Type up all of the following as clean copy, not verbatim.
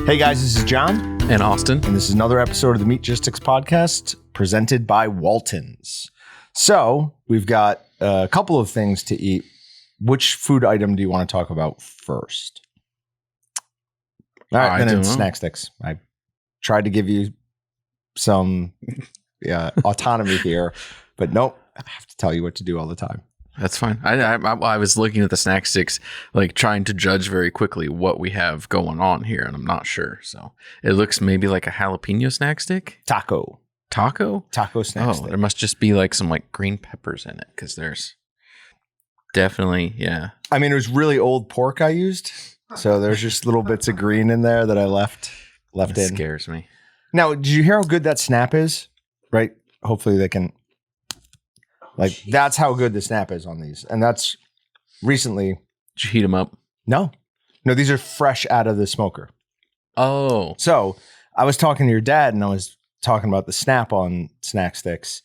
Hey guys, this is John. And Austin. And this is another episode of the Meatgistics podcast presented by Waltons. So we've got a couple of things to eat. Which food item do you want to talk about first? All right, then it's snack sticks. I tried to give you some autonomy here, but nope, I have to tell you what to do all the time. That's fine. I was looking at the snack sticks, like trying to judge very quickly what we have going on here, and I'm not sure. So it looks maybe like a jalapeno snack stick. Taco snack stick. There must just be like some like green peppers in it because there's definitely, yeah. I mean, it was really old pork I used, so there's just little bits of green in there that I left in. Scares me. Now, did you hear how good that snap is? Right? Hopefully they can. Like, that's how good the snap is on these. And that's recently. Did you heat them up? No, these are fresh out of the smoker. Oh. So I was talking to your dad and I was talking about the snap on snack sticks.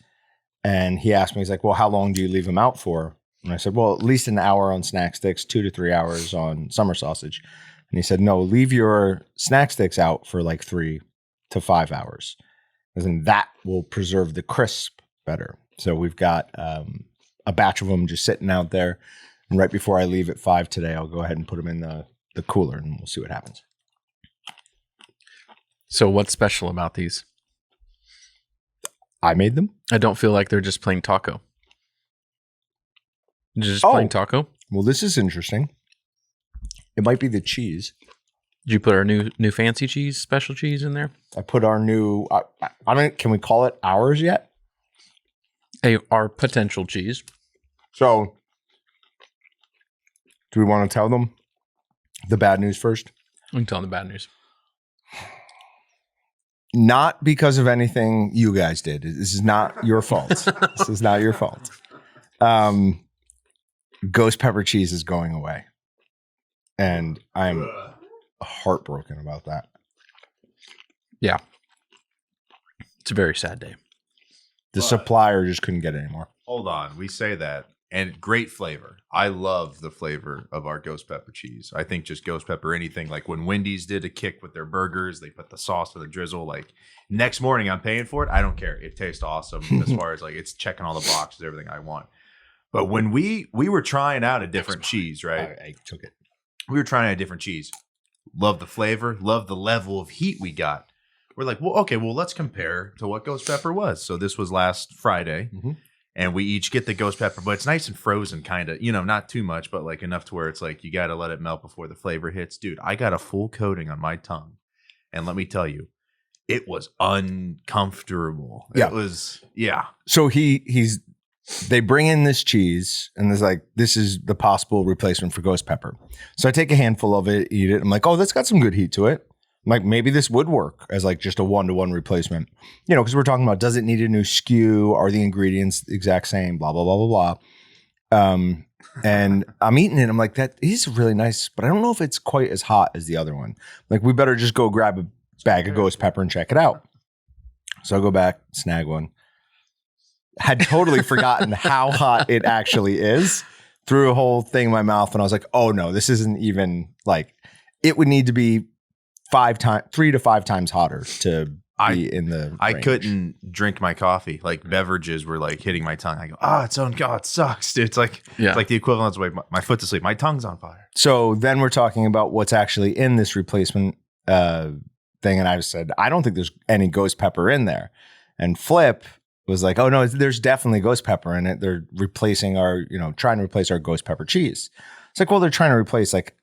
And he asked me, he's like, well, how long do you leave them out for? And I said, well, at least an hour on snack sticks, 2 to 3 hours on summer sausage. And he said, no, leave your snack sticks out for like 3 to 5 hours. Because then that will preserve the crisp better. So we've got a batch of them just sitting out there. And right before I leave at 5 today, I'll go ahead and put them in the cooler and we'll see what happens. So what's special about these? I made them. I don't feel like they're just plain taco. Just plain taco? Well, this is interesting. It might be the cheese. Did you put our new fancy cheese, special cheese in there? I put our new, I don't, can we call it ours yet? Our potential cheese. So, do we want to tell them the bad news first? We can tell them the bad news. Not because of anything you guys did. This is not your fault. This is not your fault. Ghost pepper cheese is going away. And I'm heartbroken about that. Yeah. It's a very sad day. The supplier just couldn't get it anymore. Hold on. We say that. And great flavor. I love the flavor of our ghost pepper cheese. I think just ghost pepper, anything. Like when Wendy's did a kick with their burgers, they put the sauce with a drizzle. Like next morning, I'm paying for it. I don't care. It tastes awesome as far as like it's checking all the boxes, everything I want. But when we were trying out a different cheese, right? I took it. We were trying out a different cheese. Love the flavor. Love the level of heat we got. We're like, well, okay, well, let's compare to what ghost pepper was. So this was last Friday, and we each get the ghost pepper, but it's nice and frozen, kind of, not too much, but like enough to where it's like you got to let it melt before the flavor hits. Dude, I got a full coating on my tongue, and let me tell you, it was uncomfortable. Yeah. It was, yeah. So they bring in this cheese, and there's like, this is the possible replacement for ghost pepper. So I take a handful of it, eat it. I'm like, oh, that's got some good heat to it. Like maybe this would work as like just a 1-to-1 replacement, because we're talking about, does it need a new SKU? Are the ingredients the exact same? Blah, blah, blah, blah, blah. And I'm eating it. I'm like, that is really nice, but I don't know if it's quite as hot as the other one. Like we better just go grab a bag of ghost pepper and check it out. So I go back, snag one. Had totally forgotten how hot it actually is. Threw a whole thing in my mouth and I was like, oh no, this isn't even like, it would need to be 3 to 5 times hotter to be in the range. I couldn't drink my coffee. Like beverages were like hitting my tongue. I go, it sucks, dude. It's like it's like the equivalent of like my foot's asleep. My tongue's on fire. So then we're talking about what's actually in this replacement thing. And I just said, I don't think there's any ghost pepper in there. And Flip was like, oh no, there's definitely ghost pepper in it. They're replacing trying to replace our ghost pepper cheese. It's like, well, they're trying to replace like.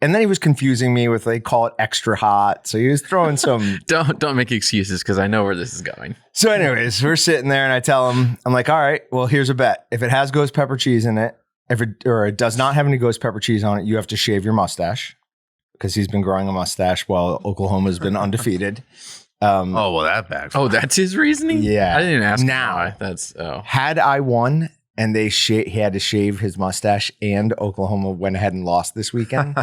And then he was confusing me with, they call it extra hot. So he was throwing some. Don't make excuses because I know where this is going. So anyways, we're sitting there and I tell him, I'm like, all right, well, here's a bet. If it has ghost pepper cheese in it, it does not have any ghost pepper cheese on it, you have to shave your mustache because he's been growing a mustache while Oklahoma's been undefeated. That backfired. Oh, that's his reasoning? Yeah. I didn't ask now. Why. Had I won and he had to shave his mustache and Oklahoma went ahead and lost this weekend,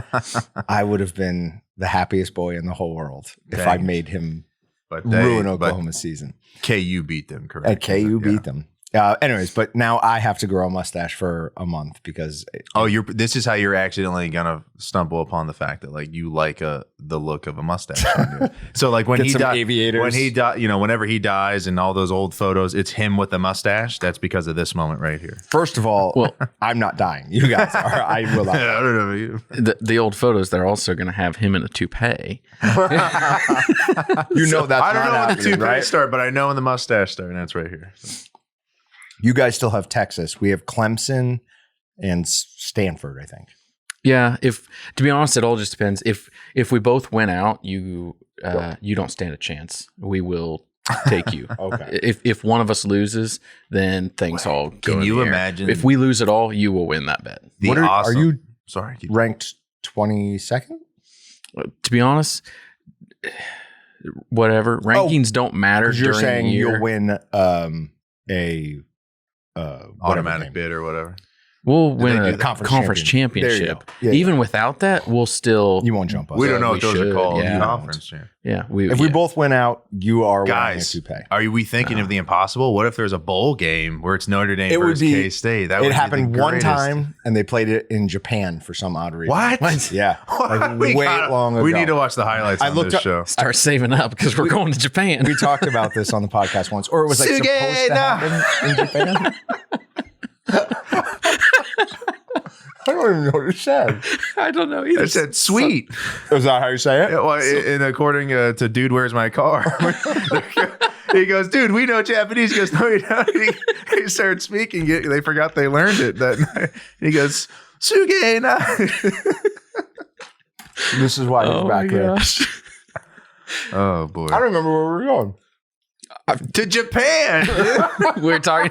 I would have been the happiest boy in the whole world if I made him ruin Oklahoma's season. KU beat them, correct? KU beat them. Anyways, but now I have to grow a mustache for a month because this is how you're accidentally gonna stumble upon the fact that like you like the look of a mustache. On you. So like when Get he some died, aviators. when he died, whenever he dies and all those old photos, it's him with a mustache. That's because of this moment right here. First of all, I'm not dying. You guys are. I will not. I don't know about you. The old photos, they're also going to have him in a toupee. That's I don't know when the toupee right? start, but I know when the mustache start, and that's right here. So. You guys still have Texas. We have Clemson and Stanford, I think. Yeah, to be honest, it all just depends. If we both win out, you don't stand a chance. We will take you. Okay. If one of us loses, then things all go. Can in you the air. imagine? If we lose it all, you will win that bet. Are you sorry? ranked 22nd? To be honest, whatever rankings don't matter. You're during saying the year. you'll win a Automatic bid or whatever. We'll win they a do that? conference championship. There you go. Yeah, Even without that, we'll still. You won't jump us. We don't know we what those should, are called. yeah. Conference champ. Yeah, If we both win out, you are Guys, winning a toupee. Are we thinking of the impossible? What if there's a bowl game where it's Notre Dame It would versus be- K-State? That would It be happened the one greatest. time, and they played it in Japan for some odd reason. What? Yeah, like We way gotta- long ago. We need to watch the highlights I on looked this up- show. start saving up because we're going to Japan. We talked about this on the podcast once, or it was like supposed to happen in Japan. I don't even know what it said. I don't know either. I said sweet. Is that how you say it? Yeah, well, and according to Dude, Where's My Car? He goes, dude, we know Japanese. He goes, no, you don't. He started speaking. They forgot they learned it that night. He goes, Suge na. This is why he's back there. Oh, boy. I don't remember where we were going. To Japan. we're talking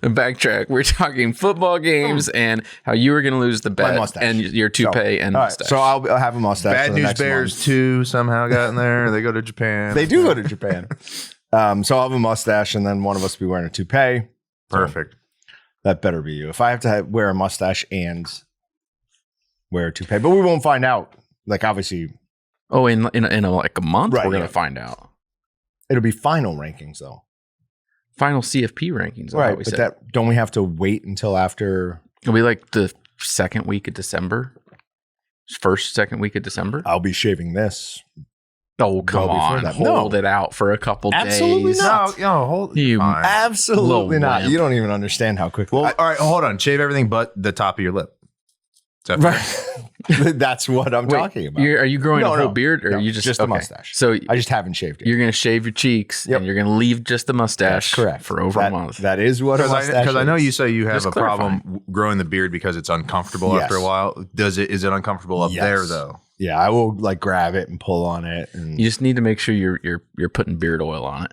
backtrack. We're talking football games and how you were going to lose the bet mustache. and your toupee and All right, mustache. so I'll have a mustache. Bad for the News next Bears month. 2 somehow got in there. They go to Japan. They do go to Japan. So I'll have a mustache, and then one of us will be wearing a toupee. Perfect. That better be you. If I have to wear a mustache and wear a toupee, but we won't find out. Like obviously, in like a month, Right, we're going yeah. to find out. it'll be final rankings though. Final CFP rankings. Right, We but said. that don't we have to wait until after? It'll be like the second week of December. Second week of December. I'll be shaving this. Oh, come before on. that. Hold No. it out for a couple Absolutely days. not. No, hold You- fine. Absolutely Little not. wimp. You don't even understand how quickly. Well, all right, hold on. Shave everything but the top of your lip. Is that fair? Right. That's what I'm Wait, talking about. Are you growing No, a whole no. beard or No, you just a okay. mustache. So I just haven't shaved it. you're going to shave your cheeks Yep. and you're going to leave just the mustache That's correct. for over a That- month. That is what a mustache Because I know is. you say you have Just a problem growing the beard because it's uncomfortable Yes. after a while. Is it uncomfortable up Yes. there though? Yeah, I will like grab it and pull on it. And You just need to make sure you're putting beard oil on it.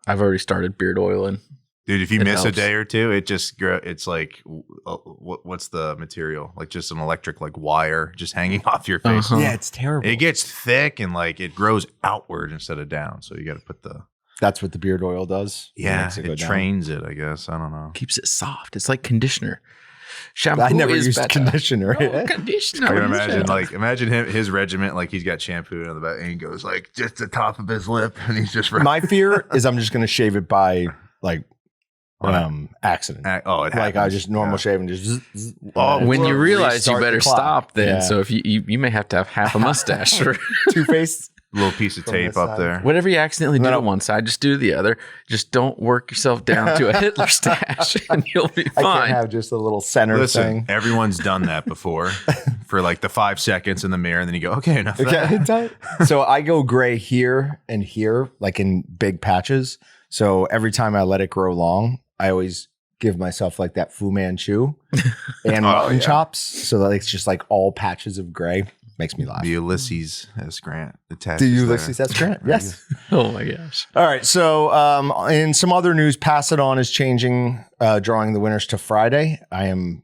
I've already started beard oiling. Dude, if you It miss a helps. day or two, it's like what's the material? Like just an electric like wire just hanging off your face. Uh-huh. yeah, it's terrible. It gets thick and like it grows outward instead of down. So you got to put the That's what the beard oil does. Makes it go down. trains it. I guess I don't know. Keeps it soft. It's like conditioner. Shampoo I never is used better. conditioner. Oh, conditioner. I can is imagine better. imagine his regiment like he's got shampoo on the back and he goes like just the top of his lip and he's just My fear is I'm just going to shave it by like accident. it Like I happens. just normal Yeah. shave and just Oh, when you realize you restart the better clock. stop then. Yeah. So if you may have to have half a mustache or Two-Faced. little piece of From tape this up side. there. whatever you accidentally do No, no. on one side, just do the other. Just don't work yourself down to a Hitler stash and you'll be I can't fine. have just a little center Listen, thing. everyone's done that before for like the 5 seconds in the mirror, and then you go, okay, enough of that. Okay. So I go gray here and here, like in big patches. So every time I let it grow long, I always give myself like that Fu Manchu and mutton yeah. chops. So that it's just like all patches of gray. Makes me laugh. The Ulysses S. Grant attached. Do you Ulysses S. Grant? Yes. Oh my gosh. All right. So in some other news, Pass It On is changing, drawing the winners to Friday. I am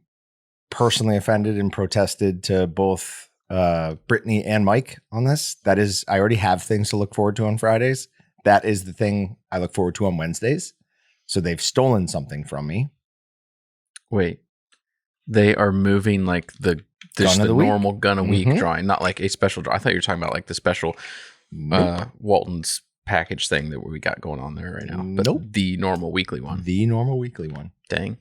personally offended and protested to both Brittany and Mike on this. That is, I already have things to look forward to on Fridays. That is the thing I look forward to on Wednesdays. So they've stolen something from me. Wait. They are moving like the Gun of the week? normal gun a week Mhm. drawing, not like a special draw. I thought you were talking about like the special Nope. Walton's package thing that we got going on there right now. But Nope. the normal weekly one. The normal weekly one. Dang.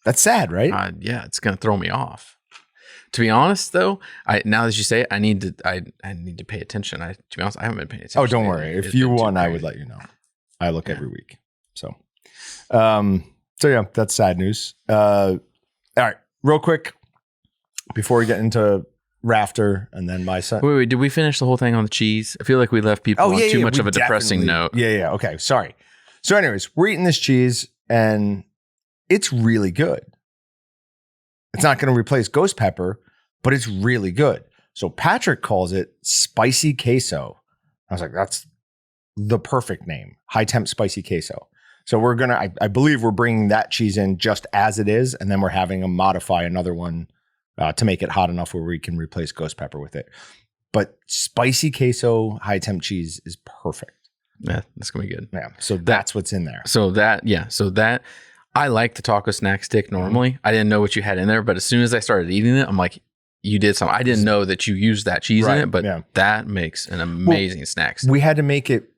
That's sad, right? Yeah, it's gonna throw me off. To be honest, though, now that you say it, I need to pay attention. To be honest, I haven't been paying attention. Oh, don't worry. If you won, I would let you know. I look every week. So yeah, that's sad news. All right, real quick before we get into Rafter and then my son. Wait, did we finish the whole thing on the cheese? I feel like we left people on too much of a depressing note. Yeah. Okay, sorry. So, anyways, we're eating this cheese and it's really good. It's not going to replace ghost pepper, but it's really good. So Patrick calls it spicy queso. I was like, that's the perfect name. High temp spicy queso. So we're going to, I believe we're bringing that cheese in just as it is. And then we're having them modify another one to make it hot enough where we can replace ghost pepper with it. But spicy queso high temp cheese is perfect. Yeah, that's going to be good. Yeah. So that's what's in there. So that I like the taco snack stick normally. I didn't know what you had in there, but as soon as I started eating it, I'm like, you did something. I didn't know that you used that cheese in it, but that makes an amazing snack stick. We had to make it,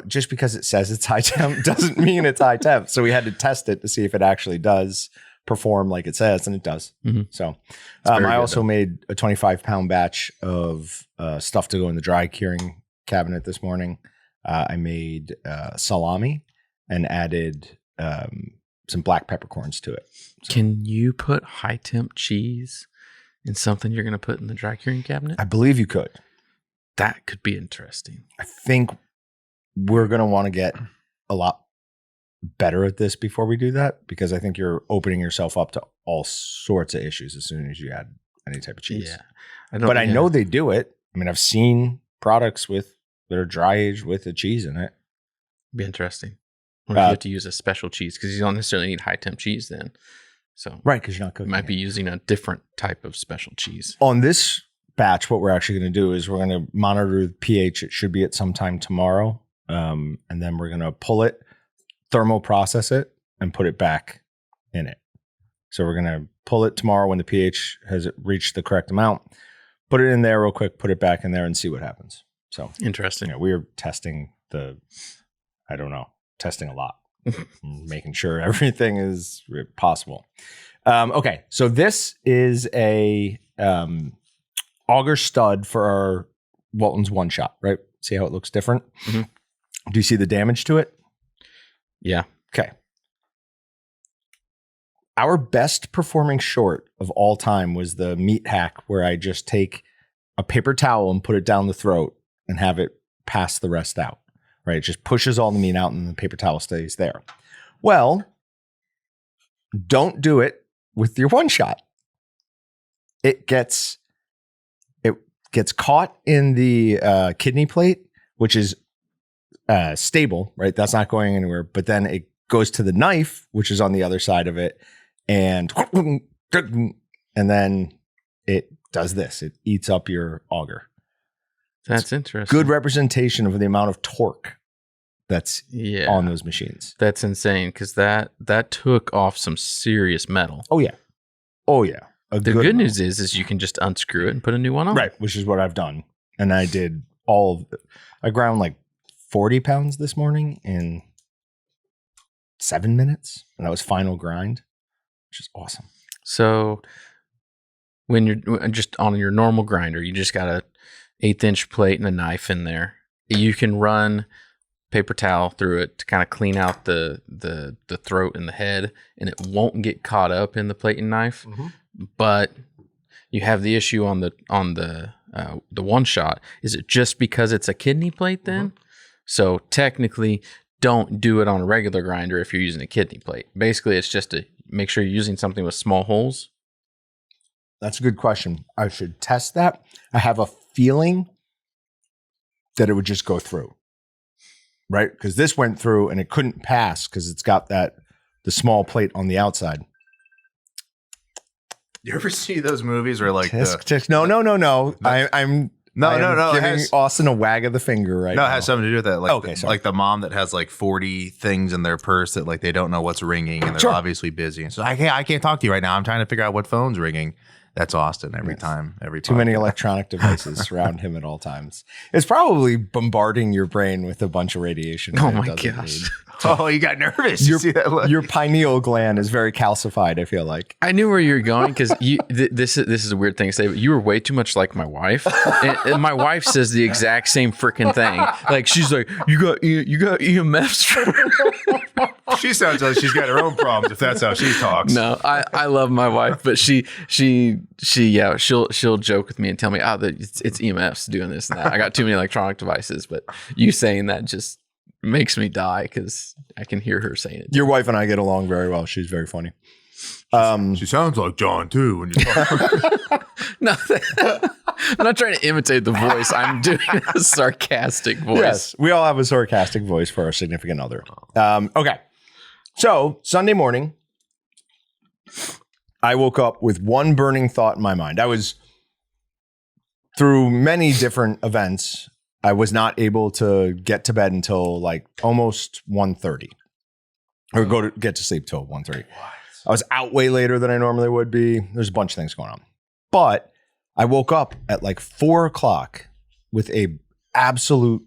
just because it says it's high temp doesn't mean it's high temp. So we had to test it to see if it actually does perform like it says, and it does. Mm-hmm. So I also made a 25-pound batch of stuff to go in the dry curing cabinet this morning. I made salami and added some black peppercorns to it. So. Can you put high temp cheese in something you're going to put in the dry curing cabinet? I believe you could. That could be interesting. I think we're going to want to get a lot better at this before we do that, because I think you're opening yourself up to all sorts of issues as soon as you add any type of cheese. Yeah. I know they do it. I mean, I've seen products that are dry aged with the cheese in it. Be interesting. Or if you have to use a special cheese, because you don't necessarily need high temp cheese then. So right, because you're not cooking. You might be using a different type of special cheese. On this batch, what we're actually going to do is we're going to monitor the pH. It should be at some time tomorrow. And then we're going to pull it, thermal process it, and put it back in it. So we're going to pull it tomorrow when the pH has reached the correct amount, put it in there real quick, put it back in there and see what happens. So interesting. We're testing testing a lot, making sure everything is possible. Okay. So this is a auger stud for our Walton's one shot, right? See how it looks different? Mm-hmm. Do you see the damage to it? Yeah. Okay. Our best performing short of all time was the meat hack, where I just take a paper towel and put it down the throat and have it pass the rest out, right? It just pushes all the meat out and the paper towel stays there. Well, don't do it with your one shot. It gets caught in the kidney plate, which is stable, right? That's not going anywhere. But then it goes to the knife, which is on the other side of it, and then it does this. It eats up your auger. That's interesting. Good representation of the amount of torque that's on those machines. That's insane, because that took off some serious metal. Oh yeah. The good news is you can just unscrew it and put a new one on. Right, which is what I've done. And I did I ground like 40 pounds this morning in 7 minutes. And that was final grind, which is awesome. So when you're just on your normal grinder, you just got a 1/8-inch plate and a knife in there. You can run paper towel through it to kind of clean out the throat and the head, and it won't get caught up in the plate and knife. Mm-hmm. But you have the issue on the one shot. Is it just because it's a kidney plate then? Mm-hmm. So technically, don't do it on a regular grinder if you're using a kidney plate. Basically, it's just to make sure you're using something with small holes. That's a good question. I should test that. I have a feeling that it would just go through, right? Because this went through and it couldn't pass because it's got the small plate on the outside. You ever see those movies where like tisk? No. I'm giving Austin a wag of the finger right now. No, it has something to do with that. Like, like the mom that has like 40 things in their purse that like they don't know what's ringing and they're obviously busy. And so I can't talk to you right now. I'm trying to figure out what phone's ringing. That's Austin every Yes. time. Every Too many podcast. electronic devices surround him at all times. It's probably bombarding your brain with a bunch of radiation. Oh that it my doesn't gosh. need. Oh, you got nervous. You see that look? Your pineal gland is very calcified, I feel like. I knew where you were going because this is a weird thing to say, but you were way too much like my wife, and my wife says the exact same freaking thing. Like she's like, you got EMFs. She sounds like she's got her own problems if that's how she talks. No, I love my wife, but she'll joke with me and tell me, oh, it's EMFs doing this and that. I got too many electronic devices, but you saying that just makes me die because I can hear her saying it. Your wife and I get along very well. She's very funny. She sounds like John too when you talk. No, I'm not trying to imitate the voice. I'm doing a sarcastic voice. Yes, we all have a sarcastic voice for our significant other. Okay. So Sunday morning, I woke up with one burning thought in my mind. I was through many different events. I was not able to get to bed until like almost 1:30 or get to sleep till 1:30. I was out way later than I normally would be. There's a bunch of things going on, but I woke up at like 4:00 with a absolute,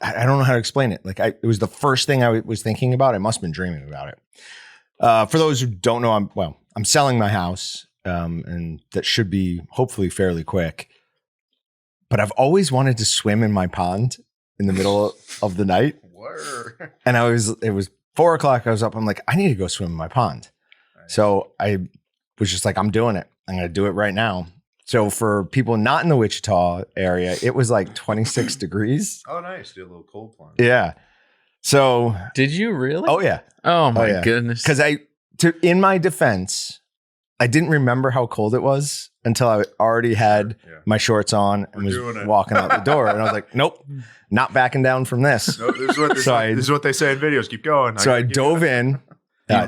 I don't know how to explain it. Like it was the first thing I was thinking about. I must have been dreaming about it. For those who don't know, I'm selling my house, and that should be hopefully fairly quick. But I've always wanted to swim in my pond in the middle of the night. Word. And it was 4:00. I was up. I'm like, I need to go swim in my pond. Nice. So I was just like, I'm doing it. I'm going to do it right now. So for people not in the Wichita area, it was like 26 degrees. Oh, nice. Do a little cold plunge. Yeah. So. Did you really? Oh, yeah. Oh, my goodness. Because in my defense, I didn't remember how cold it was until I already had my shorts on and was walking out the door. And I was like, nope, not backing down from this. No, this is what they say in videos. Keep going. So I dove in.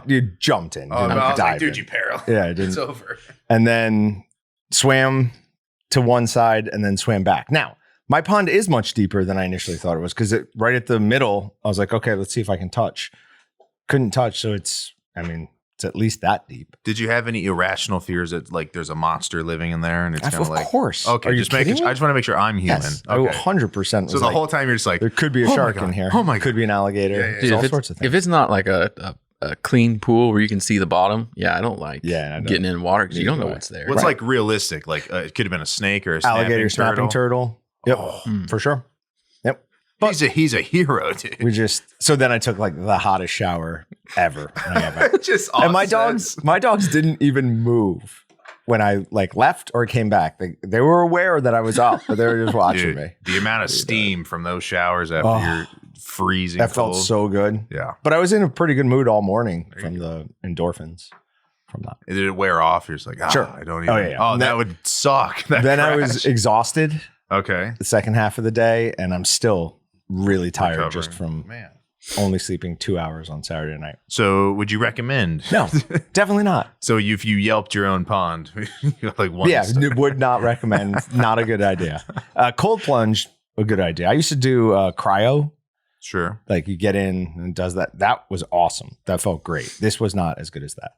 You jumped in. I was like, dude, you peril. Yeah, I didn't. It's over. And then swam to one side and then swam back. Now, my pond is much deeper than I initially thought it was because right at the middle, I was like, okay, let's see if I can touch. Couldn't touch. So it's at least that deep. Did you have any irrational fears that like there's a monster living in there and it's kind of like, of course. Okay, I just want to make sure I'm human. Yes, okay. 100%. So the whole time you're just like, there could be a shark in here. Oh my God. Could be an alligator. Yeah, yeah. There's Dude, all sorts of things. If it's not like a clean pool where you can see the bottom, I don't like getting in water because you don't know what's there. What's like realistic? Like it could have been a snake or a alligator snapping turtle. Yep, for sure. Yep. But he's a hero, dude. So then I took like the hottest shower ever. And I got back. Just and my dogs didn't even move when I like left or came back. They were aware that I was up, but they were just watching me. The amount of steam from those showers after you're freezing. That felt so good. Yeah. But I was in a pretty good mood all morning from the endorphins from that. Did it wear off? You're just like, sure. I don't even. Oh, yeah. Oh, that would suck. Then I was exhausted. Okay. The second half of the day, and I'm still really tired just from only sleeping 2 hours on Saturday night. So would you recommend? No, definitely not. So if you yelped your own pond, like one would not recommend. Not a good idea. Cold plunge, a good idea. I used to do cryo. Sure. Like you get in and does that. That was awesome. That felt great. This was not as good as that.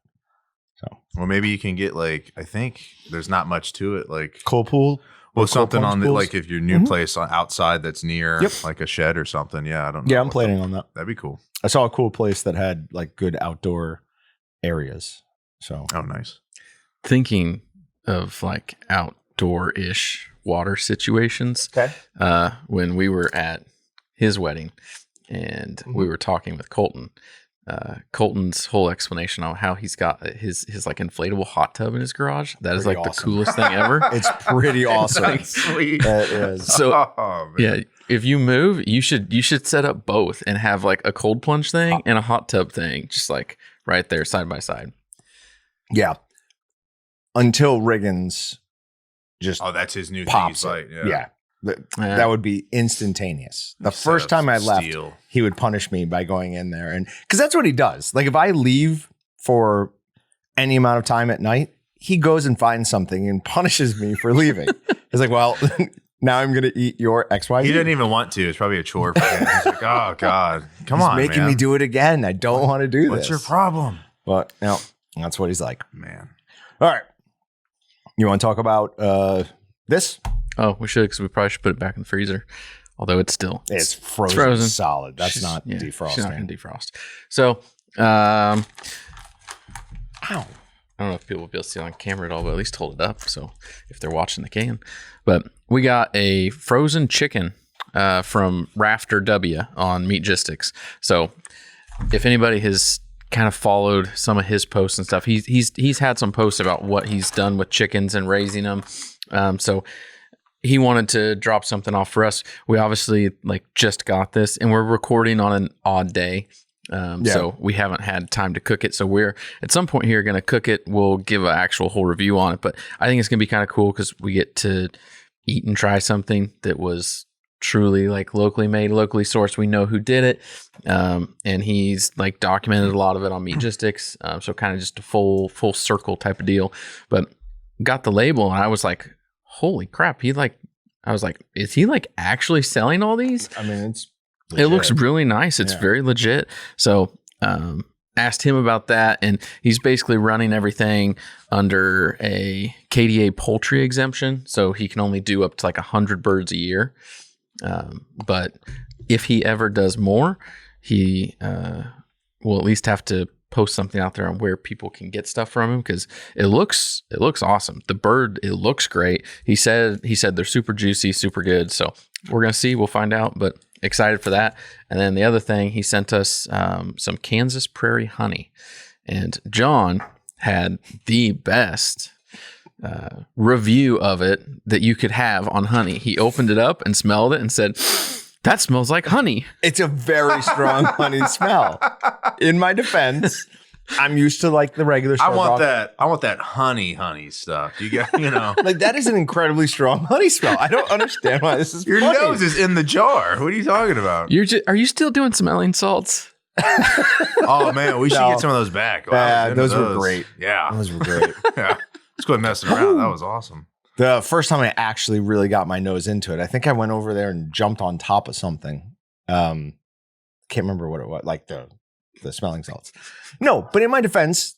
So, well, maybe you can get like, I think there's not much to it. Like cold pool. Well, something on pools? like if your new place outside that's near like a shed or something. Yeah, I don't know. Yeah, I'm planning on that. That'd be cool. I saw a cool place that had like good outdoor areas. So nice. Thinking of like outdoor-ish water situations. Okay. When we were at his wedding and we were talking with Colton. Colton's whole explanation on how he's got his like inflatable hot tub in his garage. That is like awesome. The coolest thing ever. It's pretty awesome. Like, sweet. It is. So if you move, you should set up both and have like a cold plunge thing and a hot tub thing, just like right there side by side. Yeah. Until Riggins just that's his new pops thing. Yeah. That would be instantaneous. The first time I left, he would punish me by going in there. And because that's what he does. Like if I leave for any amount of time at night, he goes and finds something and punishes me for leaving. He's like, well, now I'm going to eat your XYZ. He didn't even want to. It's probably a chore for him. He's like, oh God, come on, making me do it again. I don't want to do this. What's your problem? But no, that's what he's like. Man. All right. You want to talk about this? Oh, we should, because we probably should put it back in the freezer. Although it's frozen solid. That's She's not defrosting. She's not going to defrost. So, Ow. I don't know if people will be able to see it on camera at all, but at least hold it up. So if they're watching, they can. But we got a frozen chicken from Rafter W on Meatgistics. So if anybody has kind of followed some of his posts and stuff, he's had some posts about what he's done with chickens and raising them. So he wanted to drop something off for us. We obviously just got this, and we're recording on an odd day. So we haven't had time to cook it. So we're at some point here going to cook it. We'll give an actual whole review on it, but I think it's going to be kind of cool because we get to eat and try something that was truly locally made, locally sourced. We know who did it. And he's documented a lot of it on Meatgistics. So kind of just a full circle type of deal, but got the label and I was like, holy crap. I was like, is he actually selling all these? I mean, it's legit. It looks really nice. It's very legit. So, asked him about that, and he's basically running everything under a KDA poultry exemption. So he can only do up to 100 birds a year. But if he ever does more, he will at least have to post something out there on where people can get stuff from him, because it looks awesome. The bird, it looks great. He said they're super juicy, super good. So we're gonna see. We'll find out. But excited for that. And then the other thing, he sent us some Kansas prairie honey, and John had the best review of it that you could have on honey. He opened it up and smelled it and said, that smells like honey. It's a very strong honey smell. In my defense, I'm used to the regular stuff. I want that honey stuff. You got, that is an incredibly strong honey smell. I don't understand why this is your funny. nose is in the jar. What are you talking about? Are you still doing smelling salts? Oh man, we should get some of those back. Yeah, those were great. Yeah. Those were great. Yeah. Let's quit messing around. That was awesome. The first time I actually really got my nose into it, I think I went over there and jumped on top of something. Can't remember what it was, the smelling salts. No, but in my defense,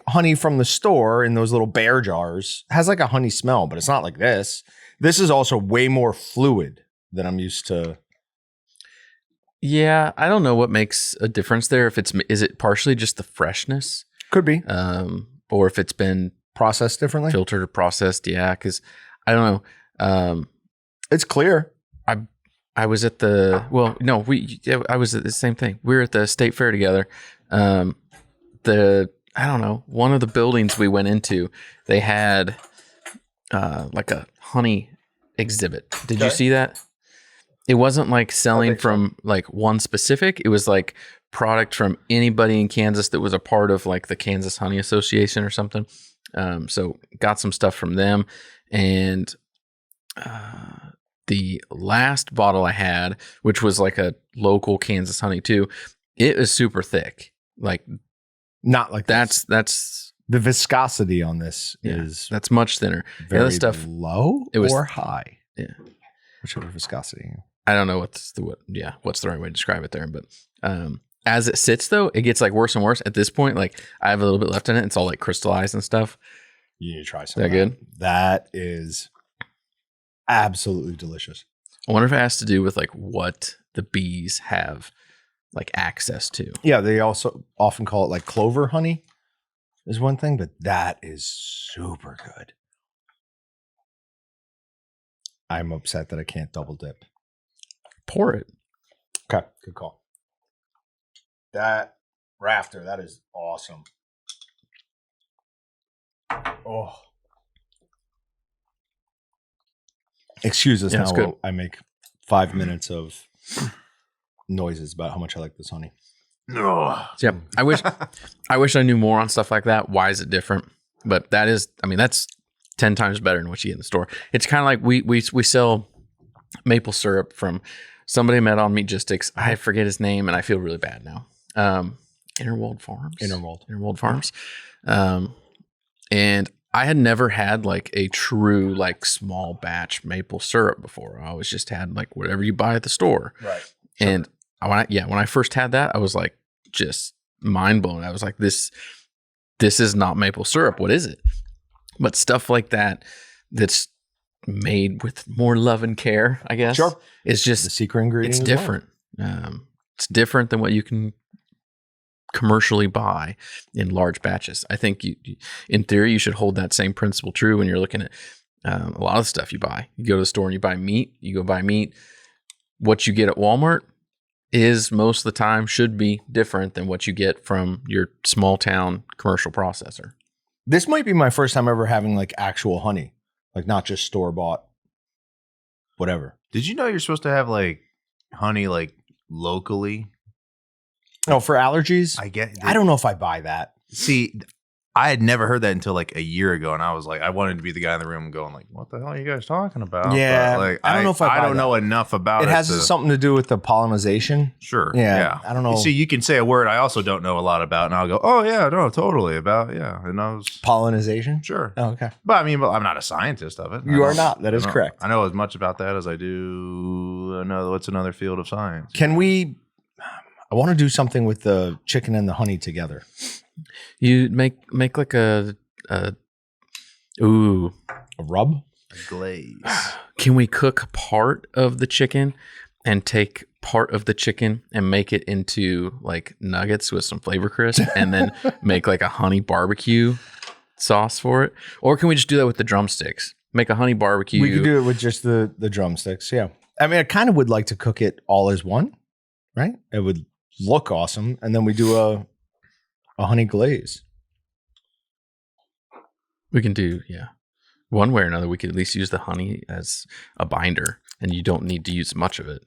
honey from the store in those little bear jars has a honey smell, but it's not like this. This is also way more fluid than I'm used to. Yeah, I don't know what makes a difference there. Is it partially just the freshness? Could be. Or if it's been processed differently, filtered or processed. Yeah, because I don't know. It's clear. I was at I was at the same thing. We were at the state fair together. I don't know, one of the buildings we went into, they had a honey exhibit. Did you see that? It wasn't selling from one specific. It was product from anybody in Kansas that was a part of the Kansas Honey Association or something. So got some stuff from them, and the last bottle I had, which was a local Kansas honey too, it was super thick. Not like that's the viscosity on this is that's much thinner. Very the other stuff low or high. Yeah, whichever viscosity. I don't know what's the right way to describe it there, but as it sits though, it gets worse and worse. At this point, I have a little bit left in it. It's all crystallized and stuff. You need to try some. Is that good? That is absolutely delicious. I wonder if it has to do with what the bees have access to. Yeah, they also often call it clover honey is one thing, but that is super good. I'm upset that I can't double dip. Pour it. Okay, good call. That Rafter, that is awesome. Oh. Excuse us now. Good. I make 5 minutes of noises about how much I like this honey. No. Yeah, I wish I knew more on stuff like that. Why is it different? But that's 10 times better than what you get in the store. It's kind of we sell maple syrup from somebody I met on Meatgistics. I forget his name, and I feel really bad now. Interwold Farms. And I had never had a true small batch maple syrup before. I always just had whatever you buy at the store. Right. And when I first had that, I was just mind blown. I was this is not maple syrup. What is it? But stuff like that's made with more love and care, I guess. Sure. It's just The secret ingredient. it's as well. different. It's different than what you can commercially buy in large batches. I think in theory, you should hold that same principle true when you're looking at a lot of stuff you buy. You go to the store and you buy meat. You go buy meat. What you get at Walmart is most of the time should be different than what you get from your small town commercial processor. This might be my first time ever having like actual honey, like not just store bought, whatever. Did you know you're supposed to have like honey like locally? No, for allergies. I don't know if I buy that. See, I had never heard that until like a year ago, and I was like, I wanted to be the guy in the room going like, "What the hell are you guys talking about?" Yeah, but, like, I don't know if I buy don't know that. enough about it. It has something to do with the pollinization. Sure. Yeah, I don't know. See, you can say a word I also don't know a lot about, and I'll go, "Oh yeah, no, totally about yeah." And I was Pollinization. sure. Oh, okay. But I mean, I'm not a scientist of it. You are not. That is correct. I know as much about that as I do. What's another field of science? Can we? I want to do something with the chicken and the honey together. You make like a A rub? Glaze. Can we cook part of the chicken and take part of the chicken and make it into like nuggets with some flavor crisp and then make like a honey barbecue sauce for it? Or can we just do that with the drumsticks? Make a honey barbecue. We could do it with just the drumsticks. Yeah. I mean, I kind of would like to cook it all as one, right? It would look awesome. And then we do a honey glaze. We can do, yeah. One way or another, we could at least use the honey as a binder, and you don't need to use much of it.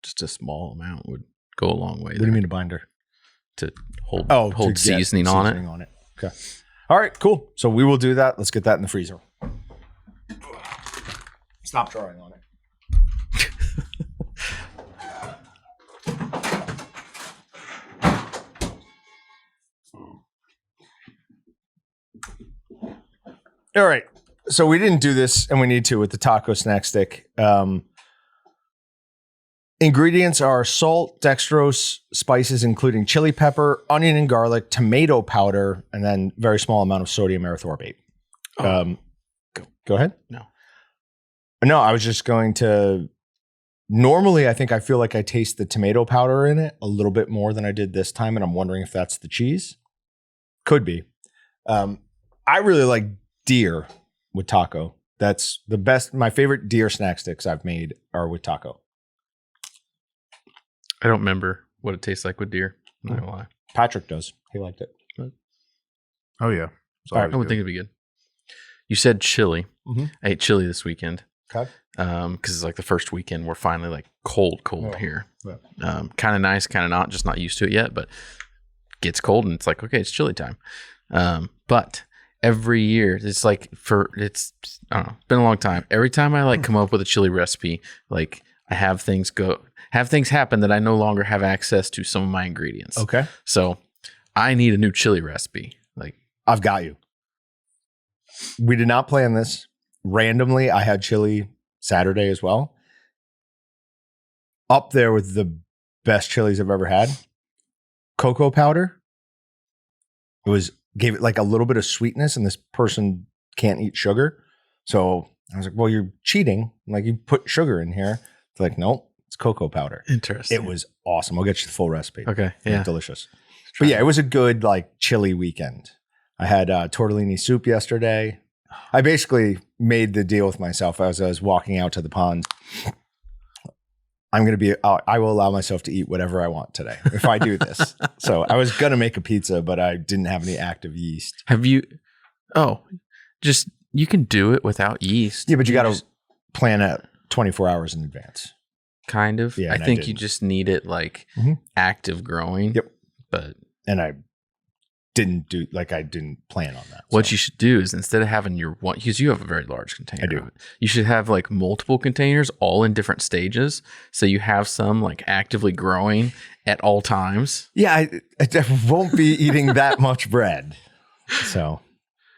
Just a small amount would go a long way. What do you mean a binder? To hold to get seasoning on it. Okay. All right, cool. So we will do that. Let's get that in the freezer. Stop drawing on it. All right. So we didn't do this, and we need to with the taco snack stick. Ingredients are salt, dextrose, spices, including chili pepper, onion and garlic, tomato powder, and then very small amount of sodium erythorbate. Go ahead. No, I was just going to. Normally, I feel like I taste the tomato powder in it a little bit more than I did this time, and I'm wondering if that's the cheese. Could be. I really like deer with taco. That's the best. My favorite deer snack sticks I've made are with taco. I don't remember what it tastes like with deer. I'm not gonna lie. Patrick does. He liked it. Oh yeah. All right, I would think it'd be good. You said chili. Mm-hmm. I ate chili this weekend. Okay. Because it's like the first weekend we're finally like cold here. Yeah. Kind of nice, kind of not. Just not used to it yet, but gets cold and it's like, okay, it's chili time. But every year it's like it's I don't know, been a long time. Every time I like come up with a chili recipe, like I have things happen that I no longer have access to some of my ingredients. Okay. So I need a new chili recipe. Like I've got you. We did not plan this. Randomly, I had chili Saturday as well. Up there with the best chilies I've ever had. Cocoa powder. Gave it like a little bit of sweetness, and this person can't eat sugar. So I was like, well, you're cheating. Like you put sugar in here. It's like, nope, it's cocoa powder. Interesting. It was awesome. I'll get you the full recipe. Okay. It Yeah. was delicious. But yeah, it was a good like chili weekend. I had tortellini soup yesterday. I basically made the deal with myself as I was walking out to the pond. I will allow myself to eat whatever I want today if I do this. So I was going to make a pizza, but I didn't have any active yeast. Have you? Oh, you can do it without yeast. Yeah, but you got to plan it 24 hours in advance. Kind of. Yeah, I and I think you didn't. just need it like active growing. Yep. But And I didn't plan on that. what you should do is instead of having your one, because you have a very large container. I do. of it, you should have like multiple containers all in different stages. So you have some like actively growing at all times. Yeah, I won't be eating that much bread. So,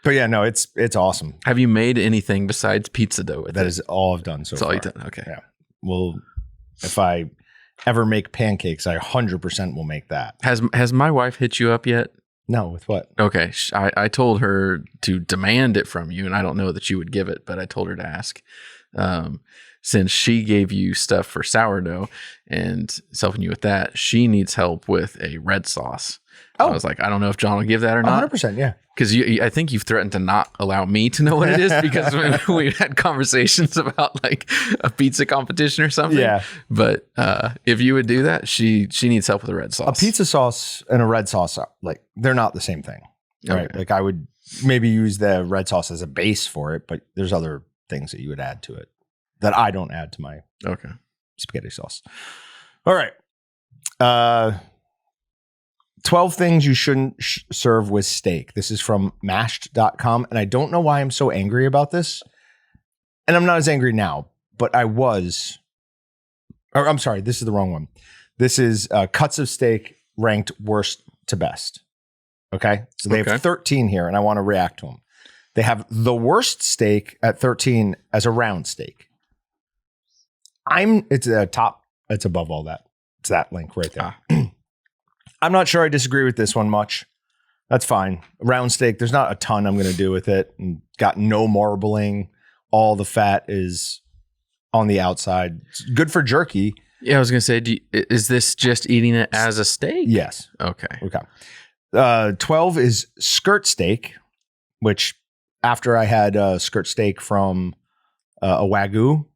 but yeah, no, it's awesome. Have you made anything besides pizza dough with it? That is all I've done so That's far. all you've done. Okay. Yeah. Well, if I ever make pancakes, I 100% will make that. Has my wife hit you up yet? No, with what? Okay. I told her to demand it from you, and I don't know that you would give it, but I told her to ask. Since she gave you stuff for sourdough and helping you with that, she needs help with a red sauce. Oh. I was like, I don't know if John will give that or not. 100%, yeah. Because I think you've threatened to not allow me to know what it is because we had conversations about like a pizza competition or something. Yeah. But if you would do that, she needs help with a red sauce. A pizza sauce and a red sauce, like they're not the same thing, right? Okay. Like I would maybe use the red sauce as a base for it, but there's other things that you would add to it that I don't add to my spaghetti sauce. All right. 12 things you shouldn't serve with steak. This is from mashed.com. And I don't know why I'm so angry about this. And I'm not as angry now, but I was. Or I'm sorry, this is the wrong one. This is cuts of steak ranked worst to best. Okay. So they have 13 here, and I want to react to them. They have the worst steak at 13 as a round steak. It's a top, it's above all that. It's that link right there. I'm not sure I disagree with this one much. That's fine. Round steak, there's not a ton I'm going to do with it. And got no marbling. All the fat is on the outside. It's good for jerky. Yeah, I was going to say, is this just eating it as a steak? Yes. Okay. 12 is skirt steak, which after I had skirt steak from a Wagyu,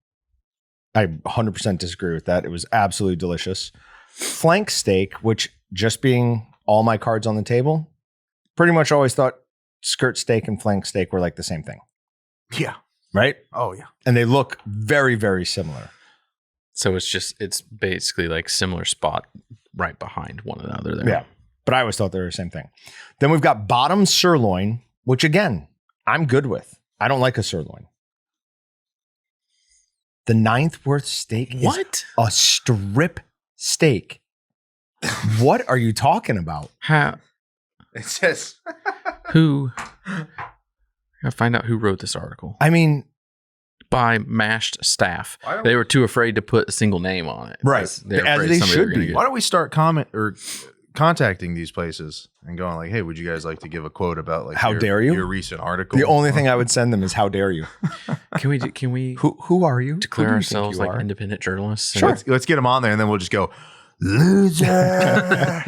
I 100% disagree with that. It was absolutely delicious. Flank steak, which just being all my cards on the table, pretty much always thought skirt steak and flank steak were like the same thing. Yeah. Right? Oh, yeah. And they look very, very similar. So it's basically like similar spot right behind one another there. Yeah. But I always thought they were the same thing. Then we've got bottom sirloin, which again, I'm good with. I don't like a sirloin. The 9th worst steak is a strip steak. What are you talking about? How? It says Who? I gotta find out who wrote this article. I mean, by mashed staff. They were too afraid to put a single name on it. Right. They're As afraid they somebody should were gonna be. get- why don't we start contacting these places and going like, hey, would you guys like to give a quote about like How dare you? your recent article? the only thing I would send them is how dare you? Can we Who are you? declare Who do you think ourselves you like are? independent journalists? Sure. Let's get them on there, and then we'll just go loser.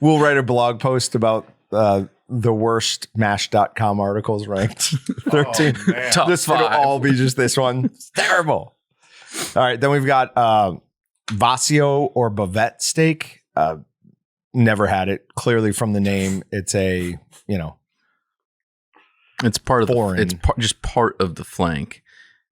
We'll write a blog post about the worst mash.com articles ranked 13. Top This it'll 5. all be just this one. It's terrible. All right. Then we've got Vasio or bavette steak. Never had it. Clearly from the name, it's a, It's part of foreign. It's just part of the flank.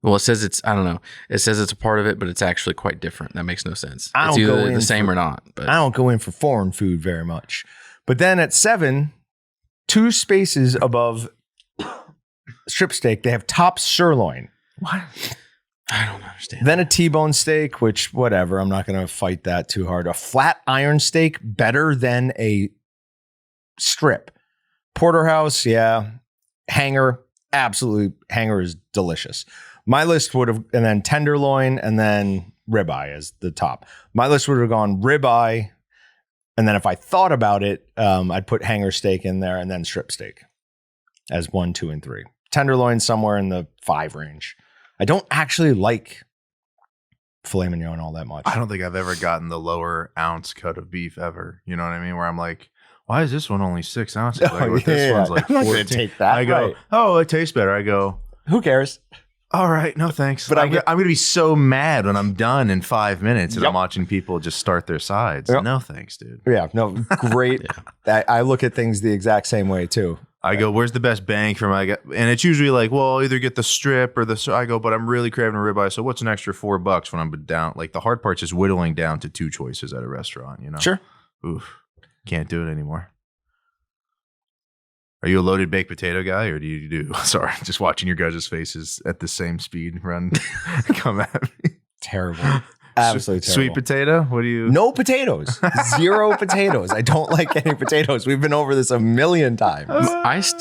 Well, it says I don't know. It says it's a part of it, but it's actually quite different. That makes no sense. I It's don't go either in the same for- or not. But I don't go in for foreign food very much. But then at 7, 2 spaces above strip steak, they have top sirloin. What? I don't understand. Then a T-bone steak, which whatever. I'm not going to fight that too hard. A flat iron steak, better than a strip. Porterhouse, yeah. Hanger, absolutely. Hanger is delicious. My list would have, and then tenderloin, and then ribeye as the top. My list would have gone ribeye, and then if I thought about it, I'd put hanger steak in there, and then strip steak as 1, 2, and 3. Tenderloin somewhere in the 5 range. I don't actually like filet mignon all that much. I don't think I've ever gotten the lower ounce cut of beef ever. You know what I mean? Where I'm like, why is this one only 6 ounces? Like, Oh, this yeah. one's like I'm not 14. gonna take that. I go, Right. oh, it tastes better. I go, Who cares? all right, no thanks. But But I I'm going to be so mad when I'm done in 5 minutes and Yep. I'm watching people just start their sides. Yep. No thanks, dude. Yeah, no, great. I look at things the exact same way too. I go, where's the best bang for my guy? And it's usually like, well, I'll either get the strip or I go, but I'm really craving a ribeye. So what's an extra $4 when I'm down? Like the hard part's just whittling down to 2 choices at a restaurant, you know? Sure. Oof. Can't do it anymore. Are you a loaded baked potato guy or do you do? Sorry, just watching your guys' faces at the same speed run come at me. Terrible. Absolutely terrible. Sweet potato? What do you? No potatoes. 0 potatoes. I don't like any potatoes. We've been over this a million times.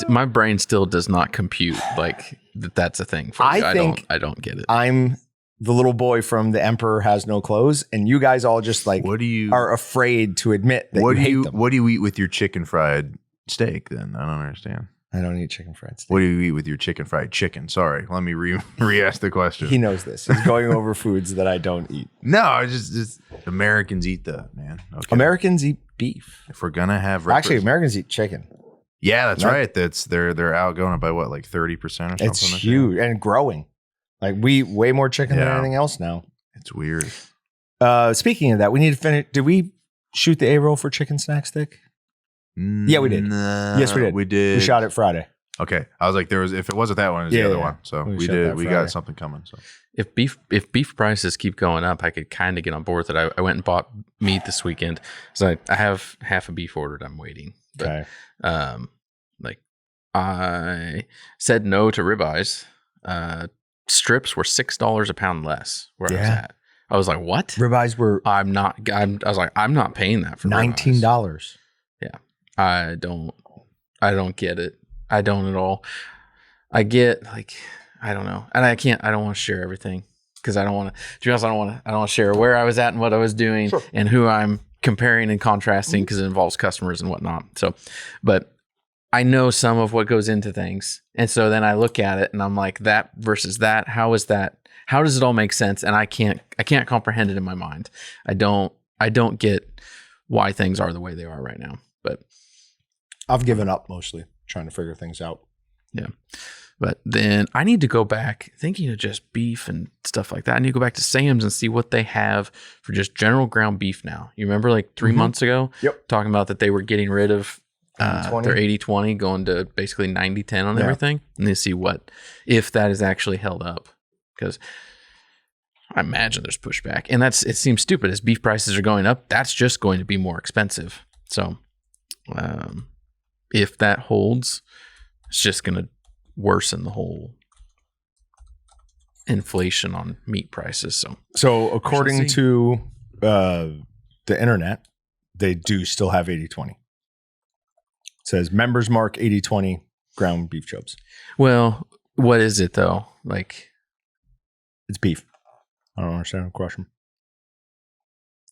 My brain still does not compute like that's a thing for I you. think- I don't get it. I'm the little boy from The Emperor Has No Clothes, and you guys all just like What do you? are afraid to admit that What you do hate you? them. What do you eat with your chicken fried steak then? I don't understand. I don't eat chicken fried steak. What do you eat with your chicken fried chicken? Sorry, let me re-ask the question. He knows this. He's going over foods that I don't eat. No, I just Americans eat that, man. Okay. Americans eat beef. If we're gonna have Actually, Americans eat chicken. yeah, that's right. That's they're outgoing by what, like 30% or something. It's like huge and growing. Like we way more chicken than anything else now. It's weird. Speaking of that, we need to finish. Did we shoot the A-roll for chicken snack stick? Yeah, we did. Yes, we did. We did. We shot it Friday. Okay, I was like, if it wasn't that one, it was the other one. So we did. We got something coming. So If beef prices keep going up, I could kind of get on board with it. I went and bought meat this weekend, so I have half a beef ordered. I'm waiting. But, Okay. like I said no to ribeyes. Strips were $6 a pound less where I was at. I was like, what? Ribeyes were I was like, I'm not paying that for $19. ribeyes. Yeah. I don't get it. I don't at all. I get like, I don't know. And I don't want to share everything because I don't want to be honest, I don't want to share where I was at and what I was doing and who I'm comparing and contrasting because it involves customers and whatnot. So, but I know some of what goes into things. And so then I look at it and I'm like, that versus that, how is that? How does it all make sense? And I can't comprehend it in my mind. I don't get why things are the way they are right now. But I've given up mostly trying to figure things out. Yeah. But then I need to go back, thinking of just beef and stuff like that. I need to go back to Sam's and see what they have for just general ground beef now. You remember like 3 months ago? Yep. Talking about that they were getting rid of their 80-20, going to basically 90-10 on everything. And they see if that is actually held up. Because I imagine there's pushback. And it seems stupid. As beef prices are going up, that's just going to be more expensive. So if that holds, it's just going to worsen the whole inflation on meat prices. So according to the internet, they do still have 80-20. It says members mark 80-20 ground beef chubs. Well, what is it though? Like, it's beef. I don't understand the question.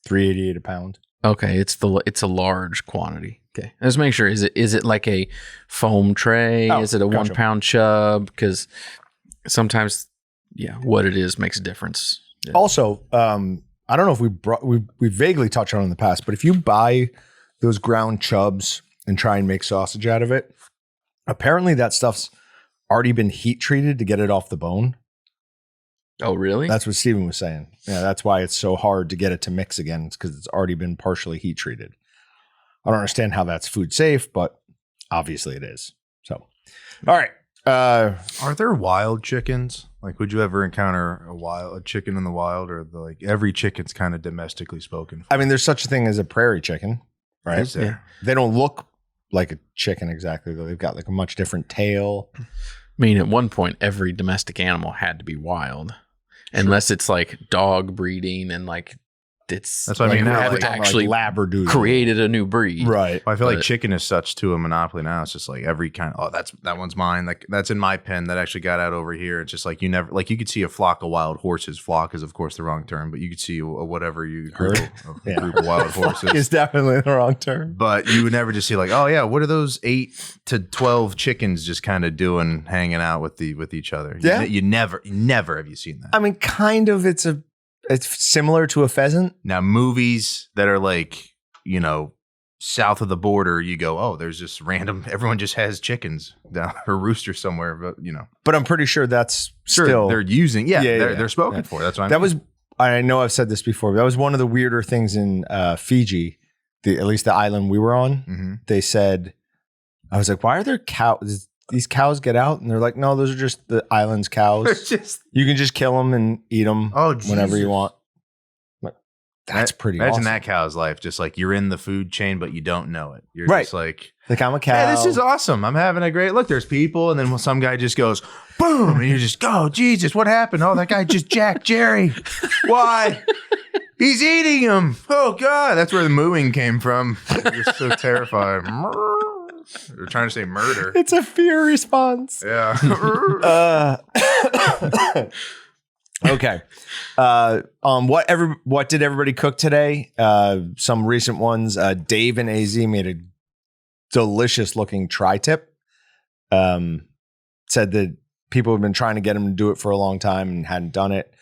$3.88 a pound. Okay, it's a large quantity. Okay, let's make sure. Is it like a foam tray? Is it a 1 pound chub? Because sometimes, what it is makes a difference. Yeah. Also, I don't know if we vaguely touched on it in the past, but if you buy those ground chubs and try and make sausage out of it, apparently that stuff's already been heat treated to get it off the bone. Oh, really? That's what Steven was saying. Yeah, that's why it's so hard to get it to mix again. It's because it's already been partially heat treated. I don't understand how that's food safe, but obviously it is. So, all right. Are there wild chickens? Like, would you ever encounter a chicken in the wild, or every chicken's kind of domestically spoken for? I mean, there's such a thing as a prairie chicken, right? Is there? Yeah. They don't look like a chicken exactly, though. They've got like a much different tail. I mean, at one point, every domestic animal had to be wild. Unless it's like dog breeding and like that's what I mean. You Now, haven't actually Labradoodle created a new breed, right? Well, I feel like chicken is such to a monopoly now. It's just like every kind. Oh, that one's mine. Like that's in my pen. That actually got out over here. It's just like you could see a flock of wild horses. Flock is of course the wrong term, but you could see a whatever you group of wild horses. Is definitely the wrong term. But you would never just see like, oh yeah, what are those 8 to 12 chickens just kind of doing, hanging out with each other? Yeah, you never have you seen that? I mean, kind of. It's similar to a pheasant. Now, movies that are like, south of the border, you go, oh, there's just random, everyone just has chickens down or roosters somewhere, but But I'm pretty sure that's still they're using, they're spoken for. That's what I know I've said this before. That was one of the weirder things in Fiji, at least the island we were on. Mm-hmm. They said, I was like, why are there cows? These cows get out, and they're like, no, those are just the island's cows. You can just kill them and eat them whenever you want. But that's pretty Imagine awesome. that cow's life. Just like you're in the food chain, but you don't know it. You're right. just like I'm a cow. Hey, this is awesome. I'm having a great look. There's people. And then some guy just goes, boom. And you just go, Jesus, what happened? Oh, that guy just jacked Jerry. Why? He's eating him. Oh, God. That's where the mooing came from. You're so terrified. They're trying to say murder. It's a fear response. Yeah. Okay. What did everybody cook today? Some recent ones. Dave and AZ made a delicious looking tri-tip. Said that people have been trying to get him to do it for a long time and hadn't done it.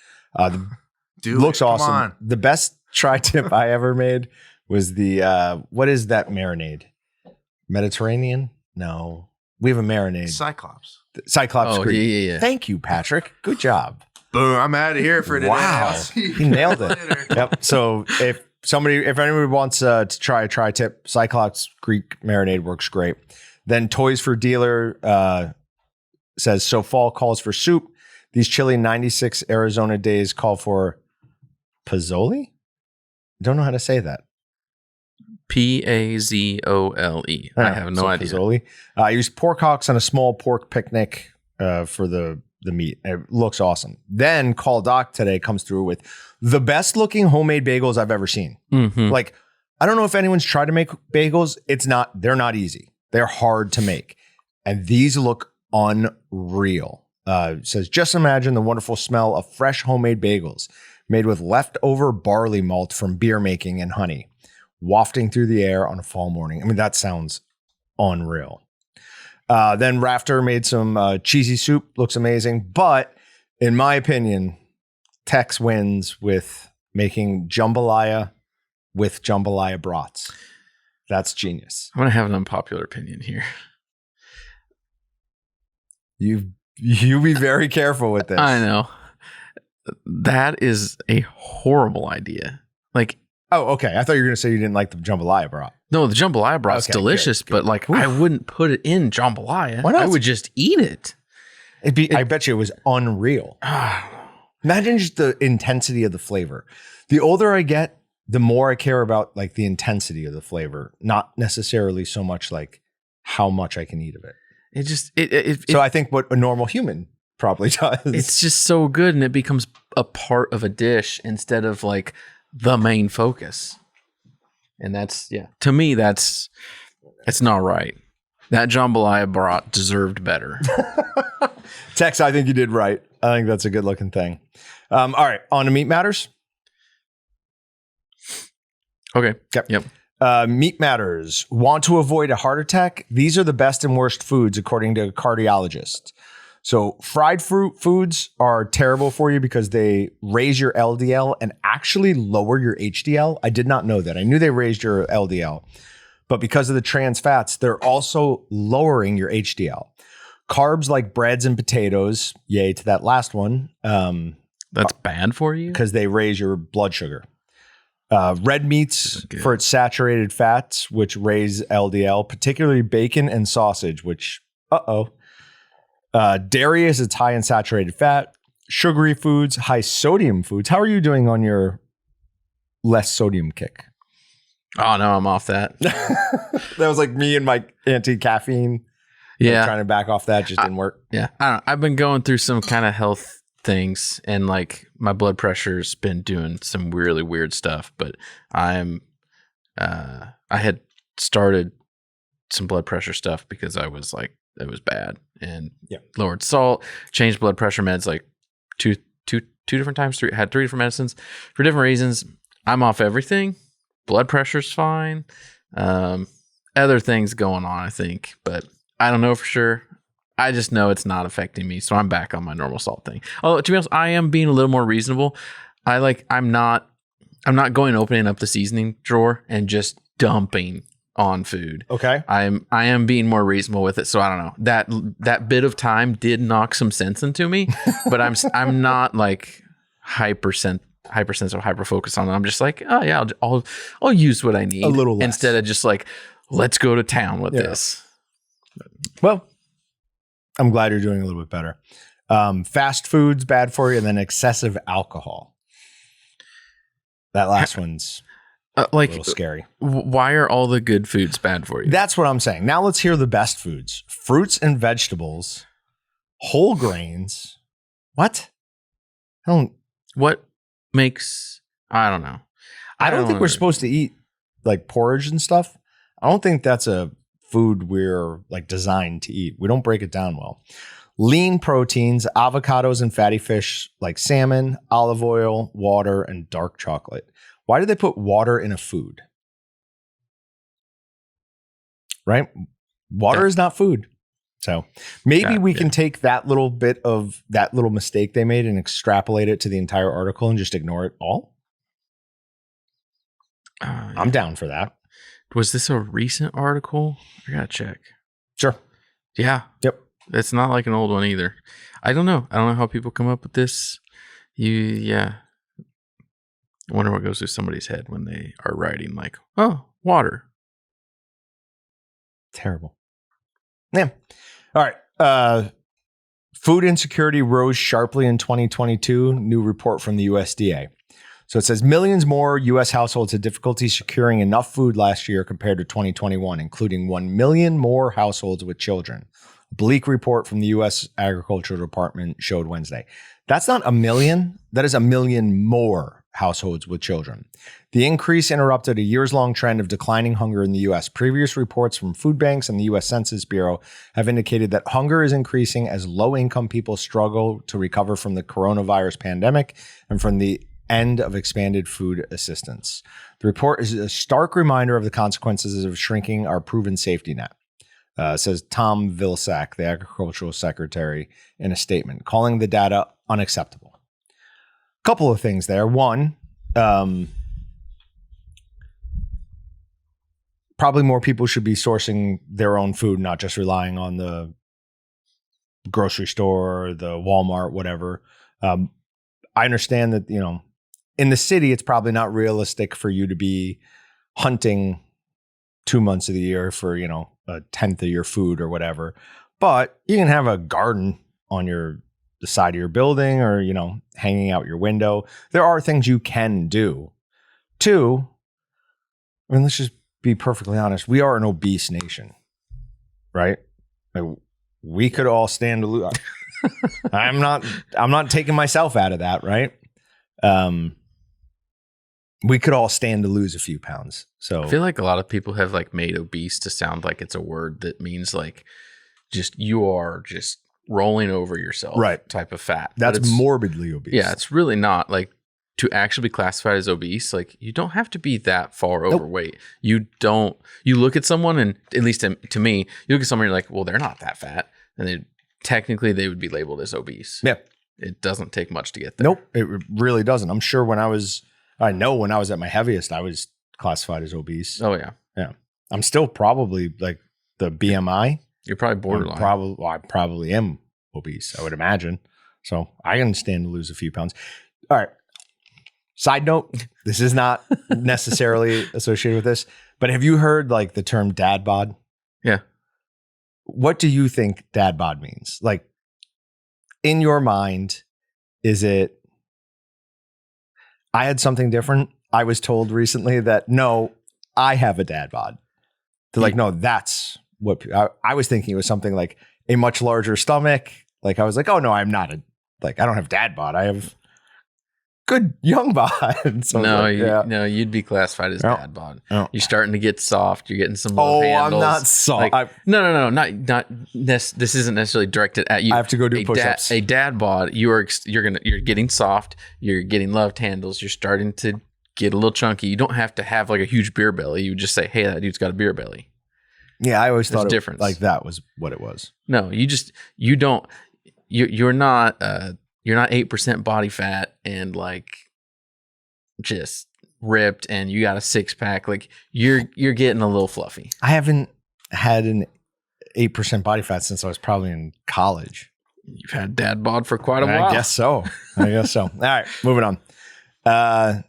Looks awesome. On. The best tri-tip I ever made was the what is that marinade? Mediterranean? No, we have a marinade. Cyclops Creek. Yeah. Thank you, Patrick. Good job. Boom! I'm out of here for today. Wow, he nailed it. Yep. So if anybody wants to try a tri-tip, Cyclops Creek marinade works great. Then Toys for Dealer says, so fall calls for soup. These chilly 96 Arizona days call for Pozzoli? Don't know how to say that. P-A-Z-O-L-E. I have no idea. Pozzoli. I used pork hocks on a small pork picnic for the meat. It looks awesome. Then Call Doc today comes through with the best looking homemade bagels I've ever seen. Mm-hmm. Like, I don't know if anyone's tried to make bagels. They're not easy. They're hard to make. And these look unreal. It says, just imagine the wonderful smell of fresh homemade bagels made with leftover barley malt from beer making and honey, wafting through the air on a fall morning. I mean, that sounds unreal. Then Rafter made some cheesy soup. Looks amazing. But in my opinion, Tex wins with making jambalaya with jambalaya brats. That's genius. I'm going to have an unpopular opinion here. You be very careful with this. I know. That is a horrible idea. Like, oh, okay. I thought you were going to say you didn't like the jambalaya brat. no, the jambalaya brat's Okay, delicious, good. but like, I wouldn't put it in jambalaya. Why not? I would just eat it. I bet you it was unreal. Imagine just the intensity of the flavor. The older I get, the more I care about like the intensity of the flavor, not necessarily so much like how much I can eat of it. It just So I think what a normal human probably does. it's just so good, and it becomes a part of a dish instead of like the main focus. And that's, yeah, to me, it's not right. That jambalaya brat deserved better. Tex, I think you did right. I think that's a good looking thing. All right, on to Meat Matters. Okay. Yep. Meat Matters. Want to avoid a heart attack? These are the best and worst foods, according to a cardiologist. So fried fruit foods are terrible for you because they raise your LDL and actually lower your HDL. I did not know that. I knew they raised your LDL, but because of the trans fats, they're also lowering your HDL. Carbs like breads and potatoes, yay to that last one. That's bad for you? Because they raise your blood sugar. Red meats for its saturated fats, which raise LDL, particularly bacon and sausage, which, dairy is its high in saturated fat. Sugary foods, high sodium foods. How are you doing on your less sodium kick? Oh, no, I'm off that. That was like me and my anti-caffeine. Yeah. Trying to back off that just didn't work. Yeah. I don't know. I've been going through some kind of health things, and like my blood pressure's been doing some really weird stuff, but I had started some blood pressure stuff because I was like, it was bad, and lowered salt, changed blood pressure meds like two different times, had three different medicines for different reasons. I'm off everything. Blood pressure's fine. Other things going on, I think, but I don't know for sure. I just know it's not affecting me, so I'm back on my normal salt thing. Oh, to be honest, I am being a little more reasonable. I'm not going opening up the seasoning drawer and just dumping on food. Okay. I am being more reasonable with it, so I don't know. That bit of time did knock some sense into me, but I'm not like hypersensitive, hyper focused on it. I'm just like, oh yeah, I'll use what I need a little less. instead of just like, let's go to town with this. Well, I'm glad you're doing a little bit better. Fast food's bad for you, and then excessive alcohol. That last one's like a little scary. Why are all the good foods bad for you? That's what I'm saying. Now let's hear the best foods. Fruits and vegetables, whole grains. What? What makes, I don't know. I don't think we're supposed to eat like porridge and stuff. I don't think that's a food we're like designed to eat. We don't break it down well. Lean proteins, avocados and fatty fish like salmon, olive oil, water, and dark chocolate. Why did they put water in a food? right? Water is not food. So maybe we can take that little bit of that little mistake they made and extrapolate it to the entire article and just ignore it all. I'm down for that. Was this a recent article? I gotta check. Sure. Yeah. Yep. It's not like an old one either. I don't know. I don't know how people come up with this. I wonder what goes through somebody's head when they are writing like, oh, water. Terrible. Yeah. All right. Food insecurity rose sharply in 2022. New report from the USDA. So it says millions more U.S. households had difficulty securing enough food last year compared to 2021, including 1 million more households with children. A bleak report from the U.S. Agricultural Department showed Wednesday. That's not a million. That is 1 million more households with children. The increase interrupted a years-long trend of declining hunger in the U.S. Previous reports from food banks and the U.S. Census Bureau have indicated that hunger is increasing as low-income people struggle to recover from the coronavirus pandemic and from the end of expanded food assistance. The report is a stark reminder of the consequences of shrinking our proven safety net, says Tom Vilsack, the agricultural secretary, in a statement, calling the data unacceptable. Couple of things there. One, probably more people should be sourcing their own food, not just relying on the grocery store, the Walmart, whatever. I understand that, in the city, it's probably not realistic for you to be hunting 2 months of the year for, a tenth of your food or whatever. But you can have a garden on the side of your building or, hanging out your window. There are things you can do. Two, let's just be perfectly honest. We are an obese nation, right? We could all stand to lose. I'm not taking myself out of that, right? We could all stand to lose a few pounds. So I feel like a lot of people have like made obese to sound like it's a word that means like you are just rolling over yourself, right? Type of fat. That's morbidly obese. Yeah, it's really not. Like, to actually be classified as obese, like, you don't have to be that far overweight. You look at someone, and at least to me, you look at someone, you're like, well, they're not that fat, and technically they would be labeled as obese. Yeah, it doesn't take much to get there. Nope, it really doesn't. I'm sure when I was at my heaviest, I was classified as obese. Oh yeah. I'm still probably like the BMI. You're probably borderline. I probably am obese, I would imagine. So I can stand to lose a few pounds. All right. Side note, this is not necessarily associated with this, but have you heard like the term dad bod? Yeah. What do you think dad bod means? Like, in your mind, is it, I had something different. I was told recently that, no, I have a dad bod. They're like, no, that's what I was thinking. It was something like a much larger stomach. Like, I was like, oh no, I'm not I don't have dad bod. I have good young bod. So no, you'd be classified as dad bod. Oh. You're starting to get soft. You're getting some love handles. I'm not soft. Like, no, not this. This isn't necessarily directed at you. I have to go do push-ups. A dad bod. You're getting soft. You're getting loved handles. You're starting to get a little chunky. You don't have to have like a huge beer belly. You just say, hey, that dude's got a beer belly. Yeah, I always thought difference. Like that was what it was. No, you're not 8% body fat and like just ripped and you got a 6-pack. Like you're getting a little fluffy. I haven't had an 8% body fat since I was probably in college. You've had dad bod for quite a while. I guess so. All right, moving on.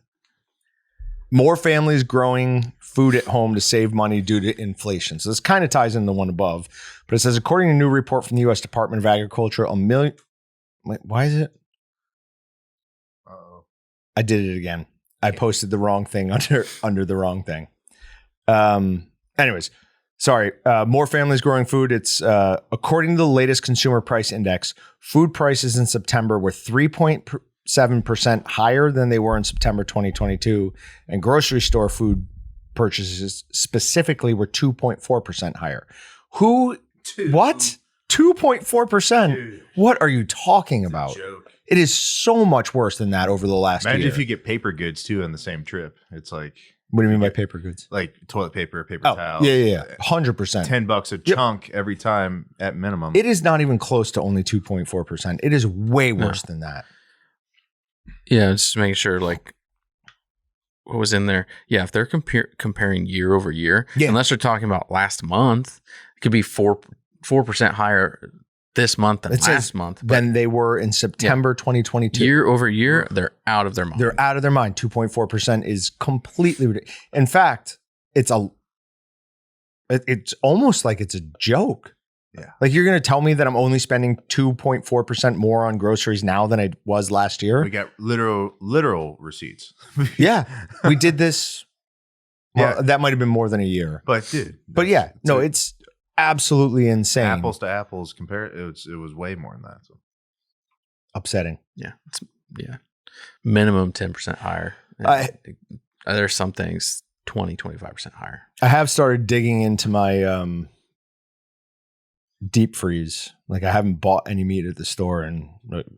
More families growing food at home to save money due to inflation. So this kind of ties into the one above, but it says, according to a new report from the U.S. Department of Agriculture, Wait, why is it? Uh-oh. I did it again. I posted the wrong thing under the wrong thing. Anyways, sorry. More families growing food. It's according to the latest consumer price index, food prices in September were 3.7% higher than they were in September 2022, and grocery store food purchases specifically were 2.4% higher. What? 2.4%? What are you talking about? It is so much worse than that over the last year. Imagine if you get paper goods too on the same trip. It's like What do you mean by paper goods? Like toilet paper, paper towels. Yeah. 100%. $10 a chunk every time at minimum. It is not even close to only 2.4%. It is way worse than that. Yeah, just making sure, like, what was in there? Yeah, if they're comparing year over year, unless they're talking about last month, it could be 4% higher this month than last month. Than they were in September 2022. Year over year, they're out of their mind. They're out of their mind. 2.4% is completely ridiculous. In fact, it's almost like it's a joke. Yeah. Like you're going to tell me that I'm only spending 2.4% more on groceries now than I was last year? We got literal receipts. Yeah. We did this. Well, that might have been more than a year. But dude. But yeah, no, it's absolutely insane. Apples to apples it was way more than that. So. Upsetting. Yeah. Minimum 10% higher. There's some things 20-25% higher. I have started digging into my deep freeze. Like I haven't bought any meat at the store in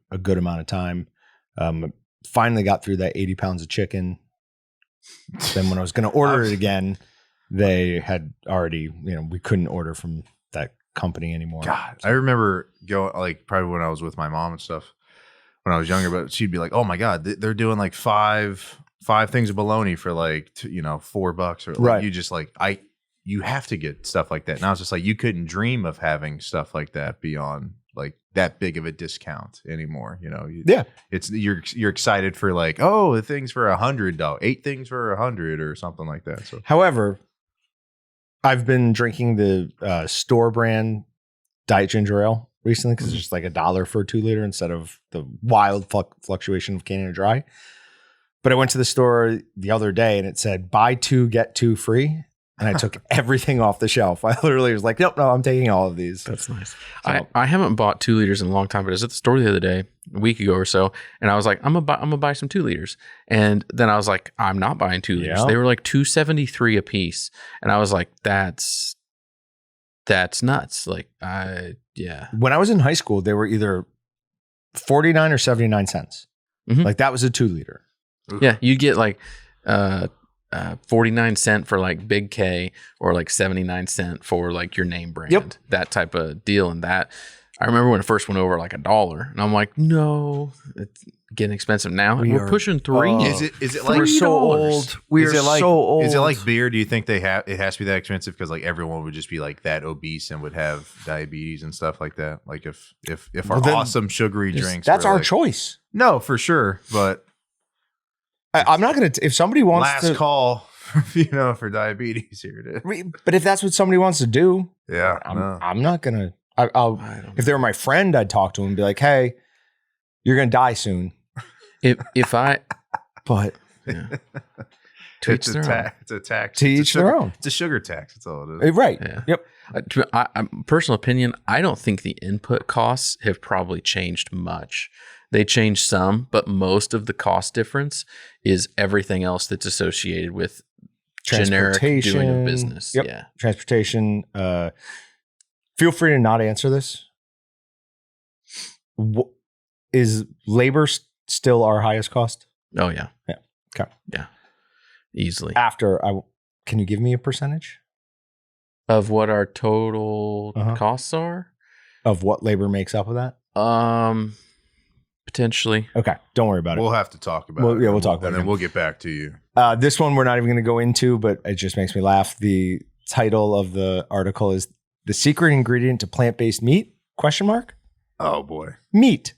a good amount of time. Finally got through that 80 pounds of chicken. Then when I was going to order it again, they had already, we couldn't order from that company anymore. God, I remember going like probably when I was with my mom and stuff when I was younger, but she'd be like, "Oh my God, they're doing like five things of bologna for like $4 or like, right." You just like you have to get stuff like that. And I was just like, you couldn't dream of having stuff like that beyond like that big of a discount anymore. It's you're excited for like, oh, the things for $100, 8 things for $100 or something like that. So, however, I've been drinking the store brand Diet Ginger Ale recently because it's just like $1 for a 2 liter instead of the wild fluctuation of Canada Dry. But I went to the store the other day and it said buy 2 get 2 free. And I took everything off the shelf. I literally was like, nope, no, I'm taking all of these. That's nice. So, I haven't bought 2 liters in a long time, but I was at the store the other day, a week ago or so, and I was like, I'm gonna buy some 2 liters. And then I was like, I'm not buying 2 liters. Yeah. They were like $2.73 a piece. And I was like, that's nuts. Like, when I was in high school, they were either 49 or 79 cents. Mm-hmm. Like that was a 2 liter. Yeah, you get like 49 cent for like Big K or like 79 cent for like your name brand, that type of deal. And that I remember when it first went over like $1 and I'm like, no, it's getting expensive now. We're pushing $3. Is it like we're so old? We are so old. Is it like beer? Do you think it has to be that expensive? Because like everyone would just be like that obese and would have diabetes and stuff like that. Like if our awesome sugary drinks, that's our like, choice. No, for sure. But I'm not going to, if somebody wants last call, for diabetes, here it is. But if that's what somebody wants to do, yeah, I'm not going to, if they were my friend, I'd talk to him and be like, hey, you're going to die soon. But to each their own. It's a tax. To each their own. It's a sugar tax. That's all it is. Right. Yeah. Yep. Personal opinion, I don't think the input costs have probably changed much. They changed some, but most of the cost difference is everything else that's associated with generic doing of business. Yep. Yeah. Transportation. Feel free to not answer this. Is labor still our highest cost? Oh, yeah. Yeah. Okay. Yeah. Easily. Can you give me a percentage? Of what our total costs are? Of what labor makes up of that? Potentially. Okay. Don't worry about it. We'll have to talk about it. Yeah, we'll talk about it. And then we'll get back to you. This one we're not even going to go into, but it just makes me laugh. The title of the article is "The Secret Ingredient to Plant-Based Meat?" ? Oh, boy. Meat.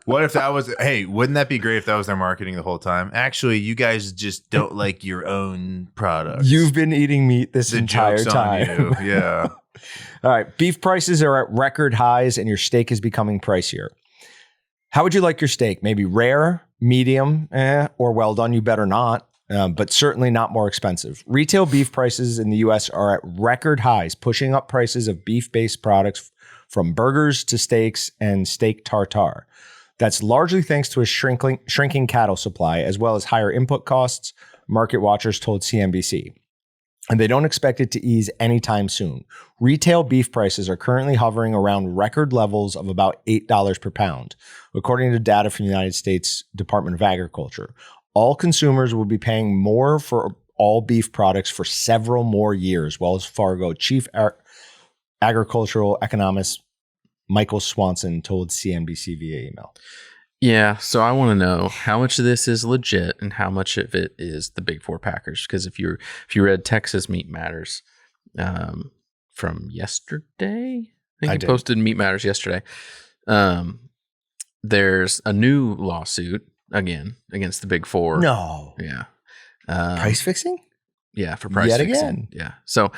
What if that was, hey, wouldn't that be great if that was their marketing the whole time? Actually, you guys just don't like your own products. You've been eating meat this entire time. On you. Yeah. All right. Beef prices are at record highs and your steak is becoming pricier. How would you like your steak? Maybe rare, medium, or well done? You better not, but certainly not more expensive. Retail beef prices in the U.S. are at record highs, pushing up prices of beef-based products from burgers to steaks and steak tartare. That's largely thanks to a shrinking cattle supply, as well as higher input costs, market watchers told CNBC. And they don't expect it to ease anytime soon. Retail beef prices are currently hovering around record levels of about $8 per pound, according to data from the United States Department of Agriculture. All consumers will be paying more for all beef products for several more years. Wells Fargo chief agricultural economist Michael Swanson told CNBC via email. Yeah, so I want to know how much of this is legit and how much of it is the big four packers. Because if you read Texas Meat Matters from yesterday, I think he posted Meat Matters yesterday. There's a new lawsuit again against the big four. No, yeah, price fixing. Yeah, for price yet fixing. Again. Yeah, so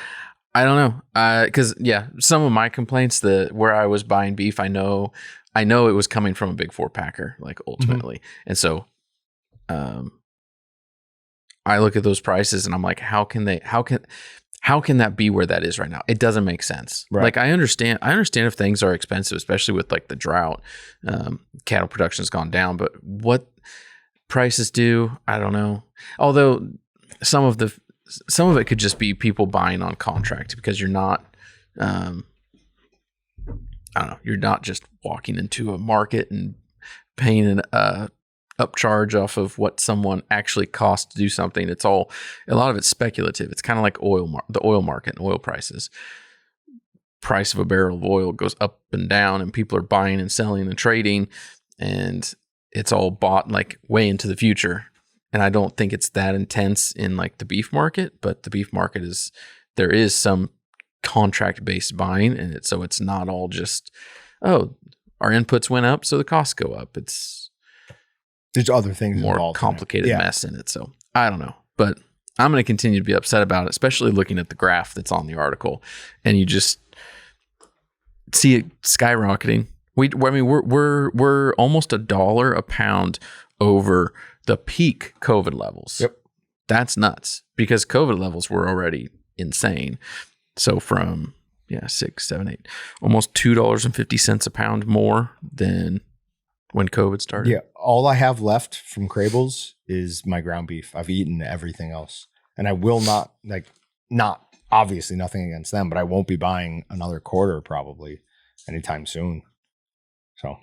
I don't know, because some of my complaints where I was buying beef, I know it was coming from a big four packer, like ultimately. And so I look at those prices and I'm like, how can that be where that is right now? It doesn't make sense. Right. Like I understand if things are expensive, especially with like the drought, cattle production has gone down, but what prices do, I don't know. Although some of it could just be people buying on contract because you're not, I don't know. You're not just walking into a market and paying an upcharge off of what someone actually costs to do something. It's a lot of it's speculative. It's kind of like the oil market and oil prices. Price of a barrel of oil goes up and down, and people are buying and selling and trading, and it's all bought like way into the future. And I don't think it's that intense in like the beef market, but the beef market there is some contract-based buying, and so it's not all just, our inputs went up, so the costs go up. There's other things more involved complicated mess in it. So I don't know, but I'm going to continue to be upset about it, especially looking at the graph that's on the article, and you just see it skyrocketing. We're almost $1 a pound over the peak COVID levels. Yep, that's nuts because COVID levels were already insane. So from 6, 7, 8, almost $2.50 a pound more than when COVID started. Yeah, all I have left from Crable's is my ground beef. I've eaten everything else, and I will not obviously nothing against them, but I won't be buying another quarter probably anytime soon. So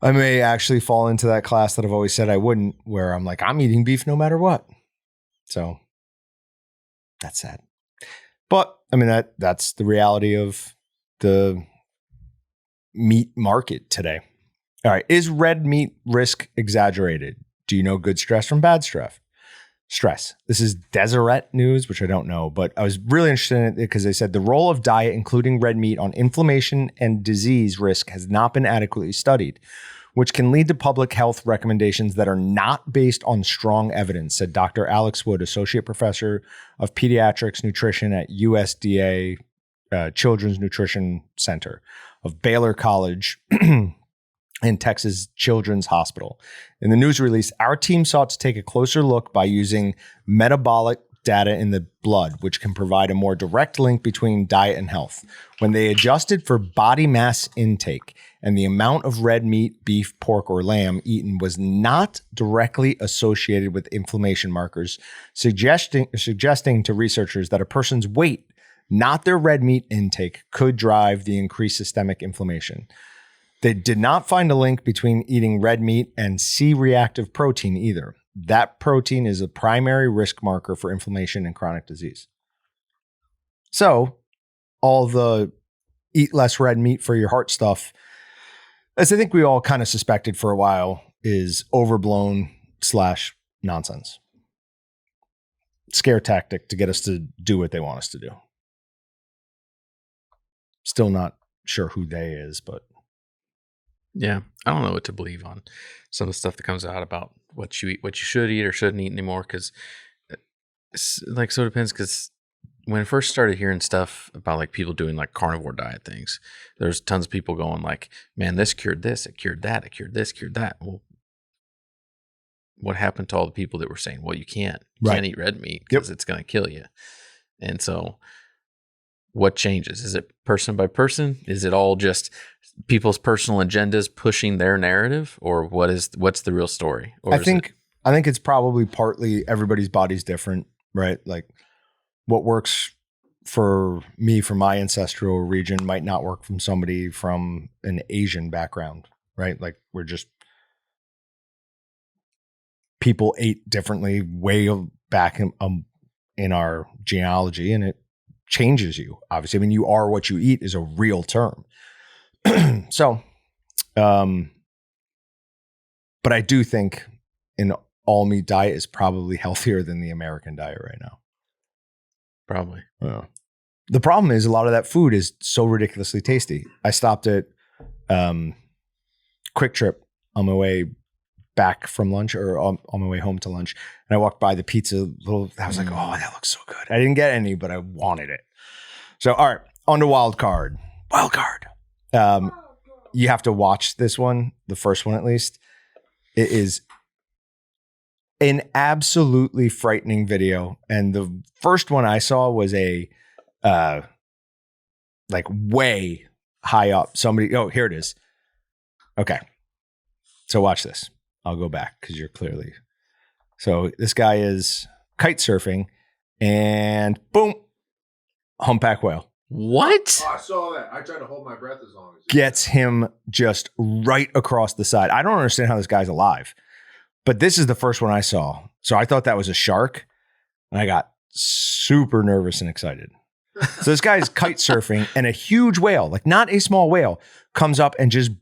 I may actually fall into that class that I've always said I wouldn't, where I'm like, I'm eating beef no matter what. So that's sad. But I mean, that's the reality of the meat market today. All right. Is red meat risk exaggerated? Do you know good stress from bad stress? This is Deseret News, which I don't know, but I was really interested in it because they said the role of diet, including red meat, on inflammation and disease risk has not been adequately studied, which can lead to public health recommendations that are not based on strong evidence, said Dr. Alex Wood, Associate Professor of Pediatrics Nutrition at USDA Children's Nutrition Center of Baylor College and Texas Children's Hospital. In the news release, our team sought to take a closer look by using metabolic data in the blood, which can provide a more direct link between diet and health. When they adjusted for body mass intake and the amount of red meat, beef, pork, or lamb eaten was not directly associated with inflammation markers, suggesting to researchers that a person's weight, not their red meat intake, could drive the increased systemic inflammation. They did not find a link between eating red meat and C-reactive protein either. That protein is a primary risk marker for inflammation and chronic disease. So all the eat less red meat for your heart stuff, as I think we all kind of suspected for a while, is overblown / nonsense. Scare tactic to get us to do what they want us to do. Still not sure who they is, but yeah, I don't know what to believe on some of the stuff that comes out about what you eat, what you should eat or shouldn't eat anymore. Because it depends. Because when I first started hearing stuff about like people doing like carnivore diet things, there's tons of people going like, man, this cured this, it cured that, it cured this, cured that. Well, what happened to all the people that were saying, well, you can't eat red meat because it's going to kill you? And so what changes? Is it person by person? Is it all just people's personal agendas pushing their narrative, or what's the real story? Or I think it's probably partly everybody's body's different, right? Like what works for me from my ancestral region might not work from somebody from an Asian background, right? Like we're just people ate differently way back in our genealogy, and it changes you. Obviously, I mean, you are what you eat is a real term. So, but I do think an all meat diet is probably healthier than the American diet right now. Probably. The problem is a lot of that food is so ridiculously tasty. I stopped at Quick Trip on my way back from lunch, or on my way home to lunch, and I walked by the pizza little. I was like, oh, that looks so good. I didn't get any, but I wanted it. So, all right, on to wild card. Wild card. You have to watch this one, the first one at least. It is an absolutely frightening video, and the first one I saw was a like way high up. Somebody, oh, here it is. Okay, so watch this. I'll go back because you're clearly. So this guy is kite surfing, and boom, humpback whale. What? Oh, I saw that. I tried to hold my breath as long as Gets him just right across the side. I don't understand how this guy's alive, but this is the first one I saw. So I thought that was a shark, and I got super nervous and excited. So this guy's kite surfing, and a huge whale, like not a small whale, comes up and just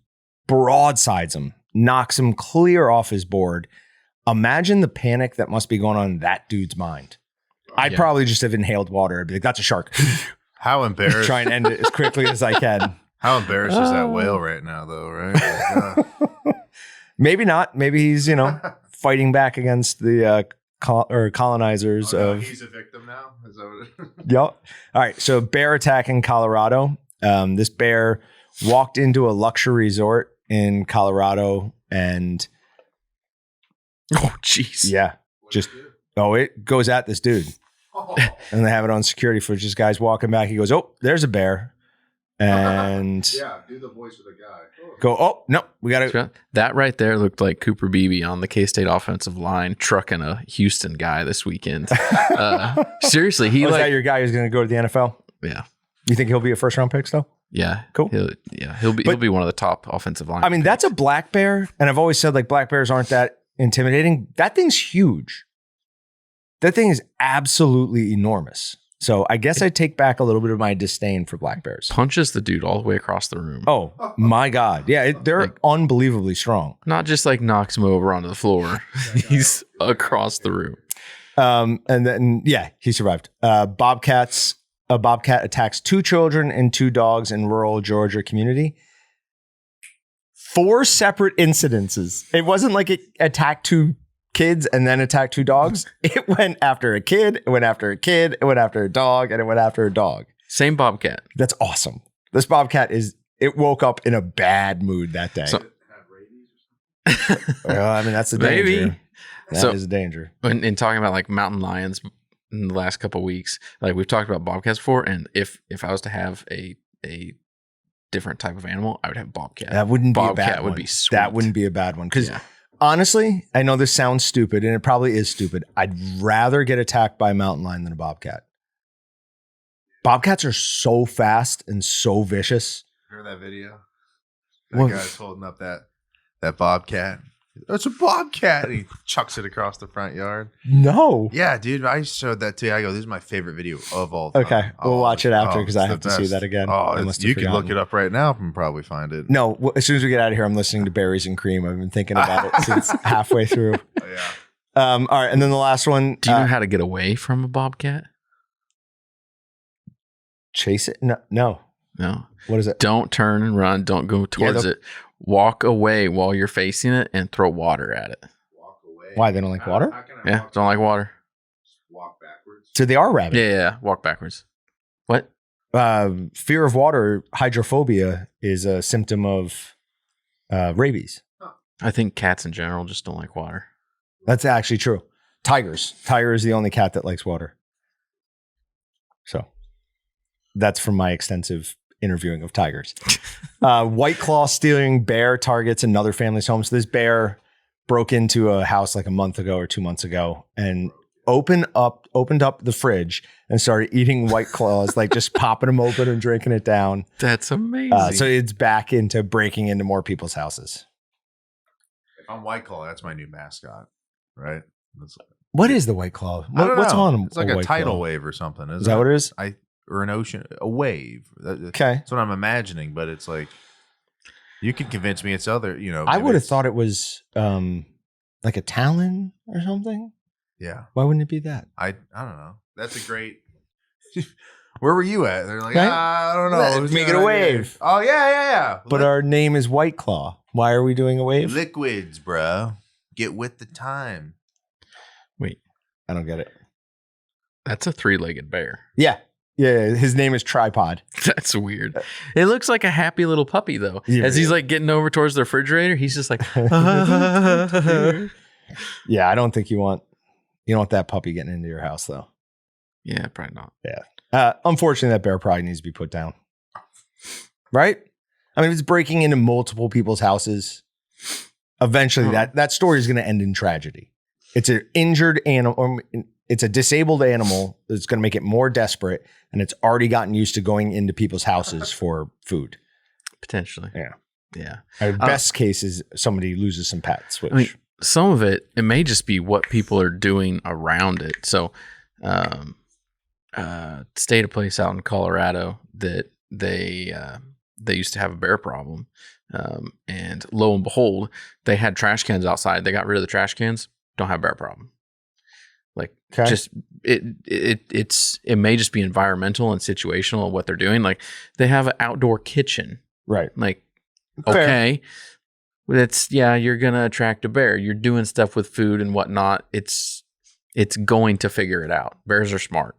broadsides him, knocks him clear off his board. Imagine the panic that must be going on in that dude's mind. I'd probably just have inhaled water. I'd be like, that's a shark. How embarrassed. Try and end it as quickly as I can. How embarrassed is that whale right now, though, right? Like, Maybe not. Maybe he's, fighting back against the colonizers of. He's a victim now? Is that what it Yep. All right. So bear attack in Colorado. This bear walked into a luxury resort in Colorado, and Oh, jeez. yeah, it goes at this dude. Oh. And they have it on security footage. This guy's walking back. He goes, oh, there's a bear. And Yeah, do the voice of the guy. go, oh, no, we got to. That right there looked like Cooper Beebe on the K-State offensive line trucking a Houston guy this weekend. Seriously, he Is that your guy who's going to go to the NFL? Yeah. You think he'll be a first round pick still? Yeah. Cool. He'll be one of the top offensive line. I mean, that's a black bear. And I've always said like black bears aren't that intimidating. That thing's huge. That thing is absolutely enormous. So I guess I take back a little bit of my disdain for black bears. Punches the dude all the way across the room. Oh my God. Yeah. They're unbelievably strong. Not just like knocks him over onto the floor. He's across the room. And then, yeah, he survived. A bobcat attacks 2 children and 2 dogs in rural Georgia community. 4 separate incidences. It wasn't like it attacked 2 kids and then attacked 2 dogs. It went after a kid, it went after a kid, it went after a dog, and it went after a dog. Same bobcat. That's awesome. This bobcat it woke up in a bad mood that day. Well, I mean, that's the danger. Maybe. That is a danger. In talking about like mountain lions in the last couple of weeks, like we've talked about bobcats before, and if I was to have a different type of animal, I would have bobcat. That wouldn't be a bad Bobcat one. would be sweet. That wouldn't be a bad one. Because honestly, I know this sounds stupid, and it probably is stupid. I'd rather get attacked by a mountain lion than a bobcat. Bobcats are so fast and so vicious. Heard that video? That guy's holding up that bobcat. It's a bobcat. And he chucks it across the front yard. No. Yeah, dude. I showed that to you. I go, this is my favorite video of all time. Okay. We'll watch it after because I have to see that again. Oh, you can look it up right now and probably find it. No, as soon as we get out of here, I'm listening to Berries and Cream. I've been thinking about it since halfway through. Yeah. All right. And then the last one. Do you know how to get away from a bobcat? Chase it? No. What is it? Don't turn and run. Don't go towards it. Walk away while you're facing it and throw water at it. Walk away. Why? They don't like water? Yeah, don't like water. Walk backwards. So they are rabid. Yeah. Walk backwards. What? Fear of water, hydrophobia, is a symptom of rabies. I think cats in general just don't like water. That's actually true. Tigers. Tiger is the only cat that likes water. So that's from my extensive interviewing of tigers. White Claw stealing bear targets another family's home. So this bear broke into a house like a month ago or 2 months ago and opened up the fridge and started eating White Claws, like just popping them open and drinking it down. That's amazing. So it's back into breaking into more people's houses. If I'm White Claw, that's my new mascot. right? It's, What is the White Claw? I don't What's know. on It's like a a White tidal Claw? wave or something. Is that what it is? Or an ocean, a wave. Okay. That's what I'm imagining, but it's like you can convince me it's other. I would have thought it was like a Talon or something. Yeah. Why wouldn't it be that? I don't know. That's a great. Where were you at? They're like, Right? I don't know. Let's make it a wave. Oh yeah. But our name is White Claw. Why are we doing a wave? Liquids, bro. Get with the time. Wait, I don't get it. that's a 3-legged bear. Yeah. His name is Tripod. That's weird. It looks like a happy little puppy though. Yeah. As he's like getting over towards the refrigerator, he's just like, Yeah, I don't think you want that puppy getting into your house though. yeah, probably not. Unfortunately, that bear probably needs to be put down. Right? I mean, if it's breaking into multiple people's houses, eventually that story is going to end in tragedy. It's an injured animal, or it's a disabled animal that's going to make it more desperate, and it's already gotten used to going into people's houses for food. Potentially. Yeah. Yeah. Best case is somebody loses some pets, which I mean, some of it may just be what people are doing around it. So, stayed a place out in Colorado that they used to have a bear problem, and lo and behold, they had trash cans outside. They got rid of the trash cans. Don't have a bear problem. Like, Okay. just it may just be environmental and situational what they're doing. Like, they have an outdoor kitchen. right. Like, Fair. okay, you're gonna attract a bear. You're doing stuff with food and whatnot. It's going to figure it out. Bears are smart,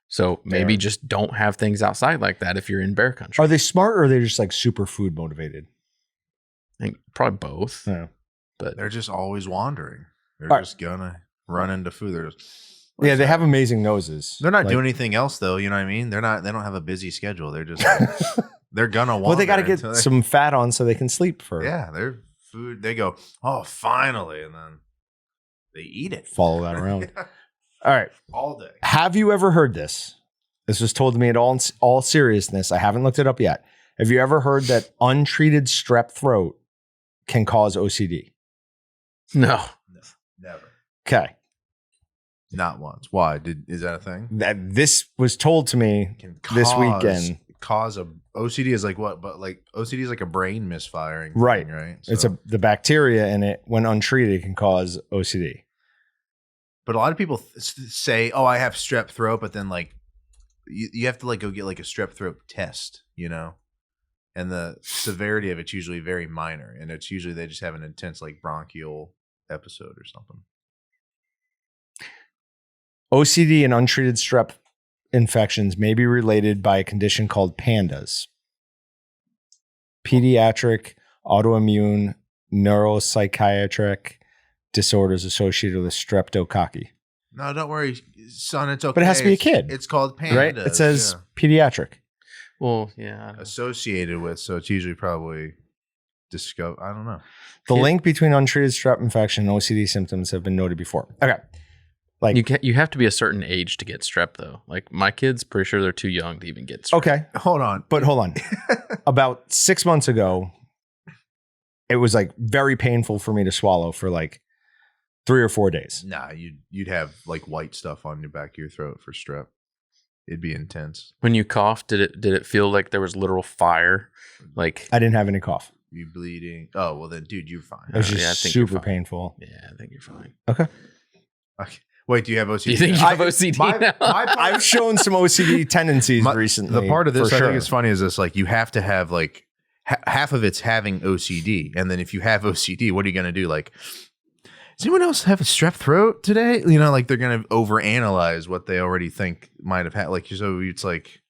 so maybe just don't have things outside like that if you're in bear country. Are they smart or are they just like super food motivated? I think probably both. Yeah. But They're just always wandering. They're All right. just gonna run into food. They're just Yeah, they have amazing noses. They're not Like- doing anything else though. You know what I mean? They don't have a busy schedule. They're just they're gonna wander. Well, they got to get until they- some fat on so they can sleep for Yeah, their food. They go, oh, finally, and then they eat it. follow that around. All right. all day. Have you ever heard this? This was told to me in all seriousness. I haven't looked it up yet. Have you ever heard that untreated strep throat can cause OCD? no, Never. Okay. Not once. Why? Is that a thing? This was told to me this weekend. Cause a OCD is like what? But like OCD is like a brain misfiring. Right. Thing, right. It's So- the bacteria in it, when untreated, can cause OCD. But a lot of people say, "Oh, I have strep throat," but then like you have to like go get like a strep throat test, you know. And the severity of it's usually very minor, and it's usually they just have an intense like bronchial episode or something. OCD and untreated strep infections may be related by a condition called PANDAS. Pediatric autoimmune neuropsychiatric disorders associated with streptococci. No, don't worry, son. It's okay. But it has to be a kid. It's called pandas. Right? It says pediatric. well, yeah, I don't know. associated with, so it's usually probably discover. I don't know. The Kid- link between untreated strep infection and OCD symptoms have been noted before. Okay. Like, you have to be a certain age to get strep though. Like my kids, pretty sure they're too young to even get strep. okay. Hold on. But hold on. About 6 months ago, it was like very painful for me to swallow for like 3 or 4 days. Nah, you'd have like white stuff on your back of your throat for strep. It'd be intense. When you coughed, did it feel like there was literal fire? Like, I didn't have any cough. You bleeding? Oh well, then dude, you're fine. It was Yeah, I just think you're super fine. painful. yeah, I think you're fine. Okay. Okay. Wait, do you have OCD? Do you think you have OCD now? I've shown some OCD tendencies My- recently. The part of this for I sure. think is funny is this: like you have to have like half of it's having OCD, and then if you have OCD, what are you going to do? Like, does anyone else have a strep throat today? You know, like they're going to overanalyze what they already think might have had. Like, so it's like,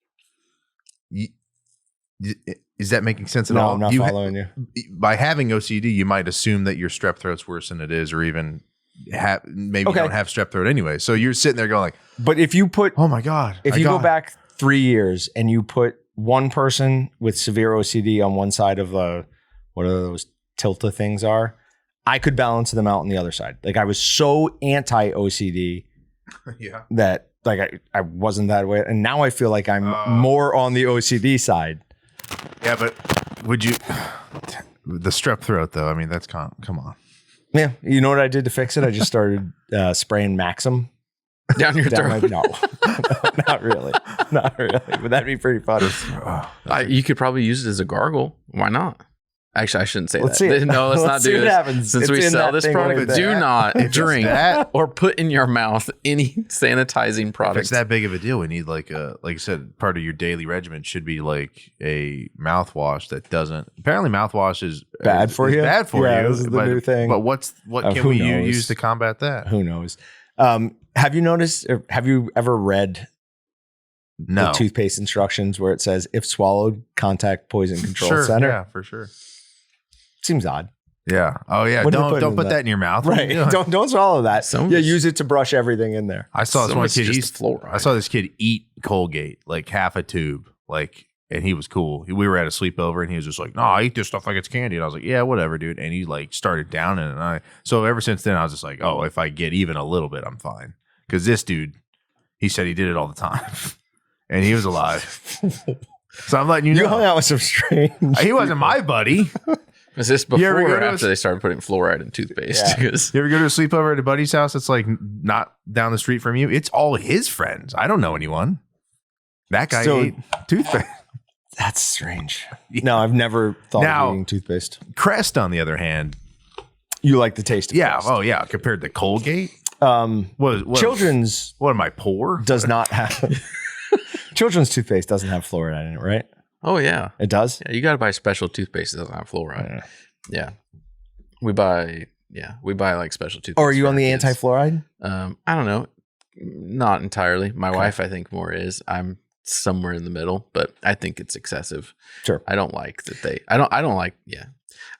is that making sense at No, all? I'm not following you. By having OCD, you might assume that your strep throat's worse than it is, or even maybe Okay. you don't have strep throat anyway. So you're sitting there going like, But if you put, oh my God. if you go back 3 years and you put one person with severe OCD on one side of what are those tilta things are, I could balance them out on the other side. Like I was so anti OCD yeah. that like I wasn't that way. And now I feel like I'm more on the OCD side. Yeah, but would you, the strep throat though? I mean, that's come on. Yeah. You know what I did to fix it? I just started spraying Maxim Down your down throat. no, not really. Not really. But that'd be pretty funny. You could probably use it as a gargle. Why not? Actually, I shouldn't say Let's that. see it. No, let's not see do what this. happens. Since It's we in sell that this thing product, right do there. not drink that- or put in your mouth any sanitizing If it's products. that big of a deal, we need like you said, part of your daily regimen should be like a mouthwash that doesn't. Apparently, mouthwash is Bad for you? Bad for Yeah, you. this is the but, new thing. But what can who we knows? use to combat that? Who knows? Have you noticed, or have you ever read No. the toothpaste instructions where it says, if swallowed, contact poison control center? Yeah, for sure. Seems odd. Yeah. Oh yeah. What do they put Don't in put that? that in your mouth. What are Right. you doing? Don't swallow that. Some- Yeah, use it to brush everything in there. I saw this Some one of it's kid. just fluoride. I saw this kid eat Colgate, like half a tube, and he was cool. We were at a sleepover, and he was just like, "No, I eat this stuff like it's candy." And I was like, "Yeah, whatever, dude." And he like started downing it. And so ever since then, I was just like, "Oh, if I get even a little bit, I'm fine." Because this dude, he said he did it all the time, and he was alive. So I'm letting you You know. hung out with some strange. He wasn't my buddy. Was this You ever before go or to a- after they started putting fluoride in toothpaste? Yeah. 'Cause You ever go to a sleepover at a buddy's house that's like not down the street from you? It's all his friends. I don't know anyone. That guy So- ate toothpaste. That's strange. No, I've never thought Now- of eating toothpaste. Crest, on the other hand, You like the taste of yeah, Crest. oh yeah, compared to Colgate, what Children's What am I, poor? does not have children's toothpaste doesn't have fluoride in it, right? oh yeah, It does. yeah. You got to buy special toothpaste that doesn't have fluoride. Yeah, we buy like special toothpaste. Or are you for on our the kids. anti-fluoride? I don't know, not entirely. My wife, I think, more is. I'm somewhere in the middle, but I think it's excessive. Sure. I don't like that they. I don't like. Yeah,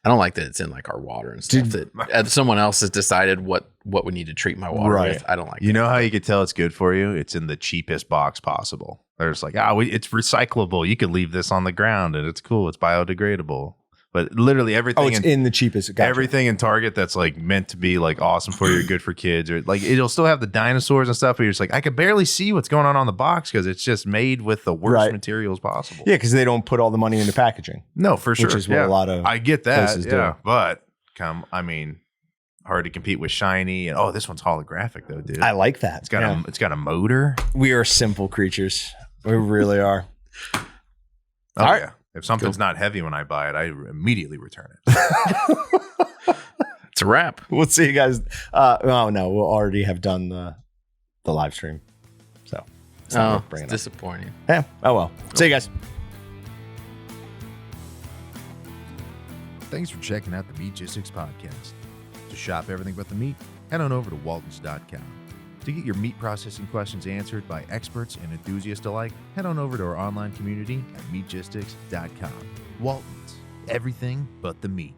I don't like that it's in like our water and stuff. Dude. That someone else has decided what we need to treat my water Right. with. I don't like. You that. know how you could tell it's good for you? It's in the cheapest box possible. They're just like, it's recyclable. You could leave this on the ground and it's cool. It's biodegradable. But literally everything. Oh, it's in the cheapest. Gotcha. Everything in Target that's like meant to be like awesome for you, or good for kids, or like it'll still have the dinosaurs and stuff. But you're just like, I could barely see what's going on the box because it's just made with the worst Right. materials possible. Yeah, because they don't put all the money into packaging. No, for sure. Which is what a lot of I get that. places Yeah, do. but hard to compete with shiny. And this one's holographic though, dude. I like that. It's got a motor. We are simple creatures. We really are. Oh All right. yeah. If something's not heavy when I buy it, I immediately return it. It's a wrap. We'll see you guys. Oh no, we'll already have done the live stream. So it's not Oh, worth bringing it's up. disappointing. Yeah. Oh well. See you guys. Thanks for checking out the Meatgistics podcast. To shop everything but the meat, head on over to waltons.com. To get your meat processing questions answered by experts and enthusiasts alike, head on over to our online community at meatgistics.com. Waltons, everything but the meat.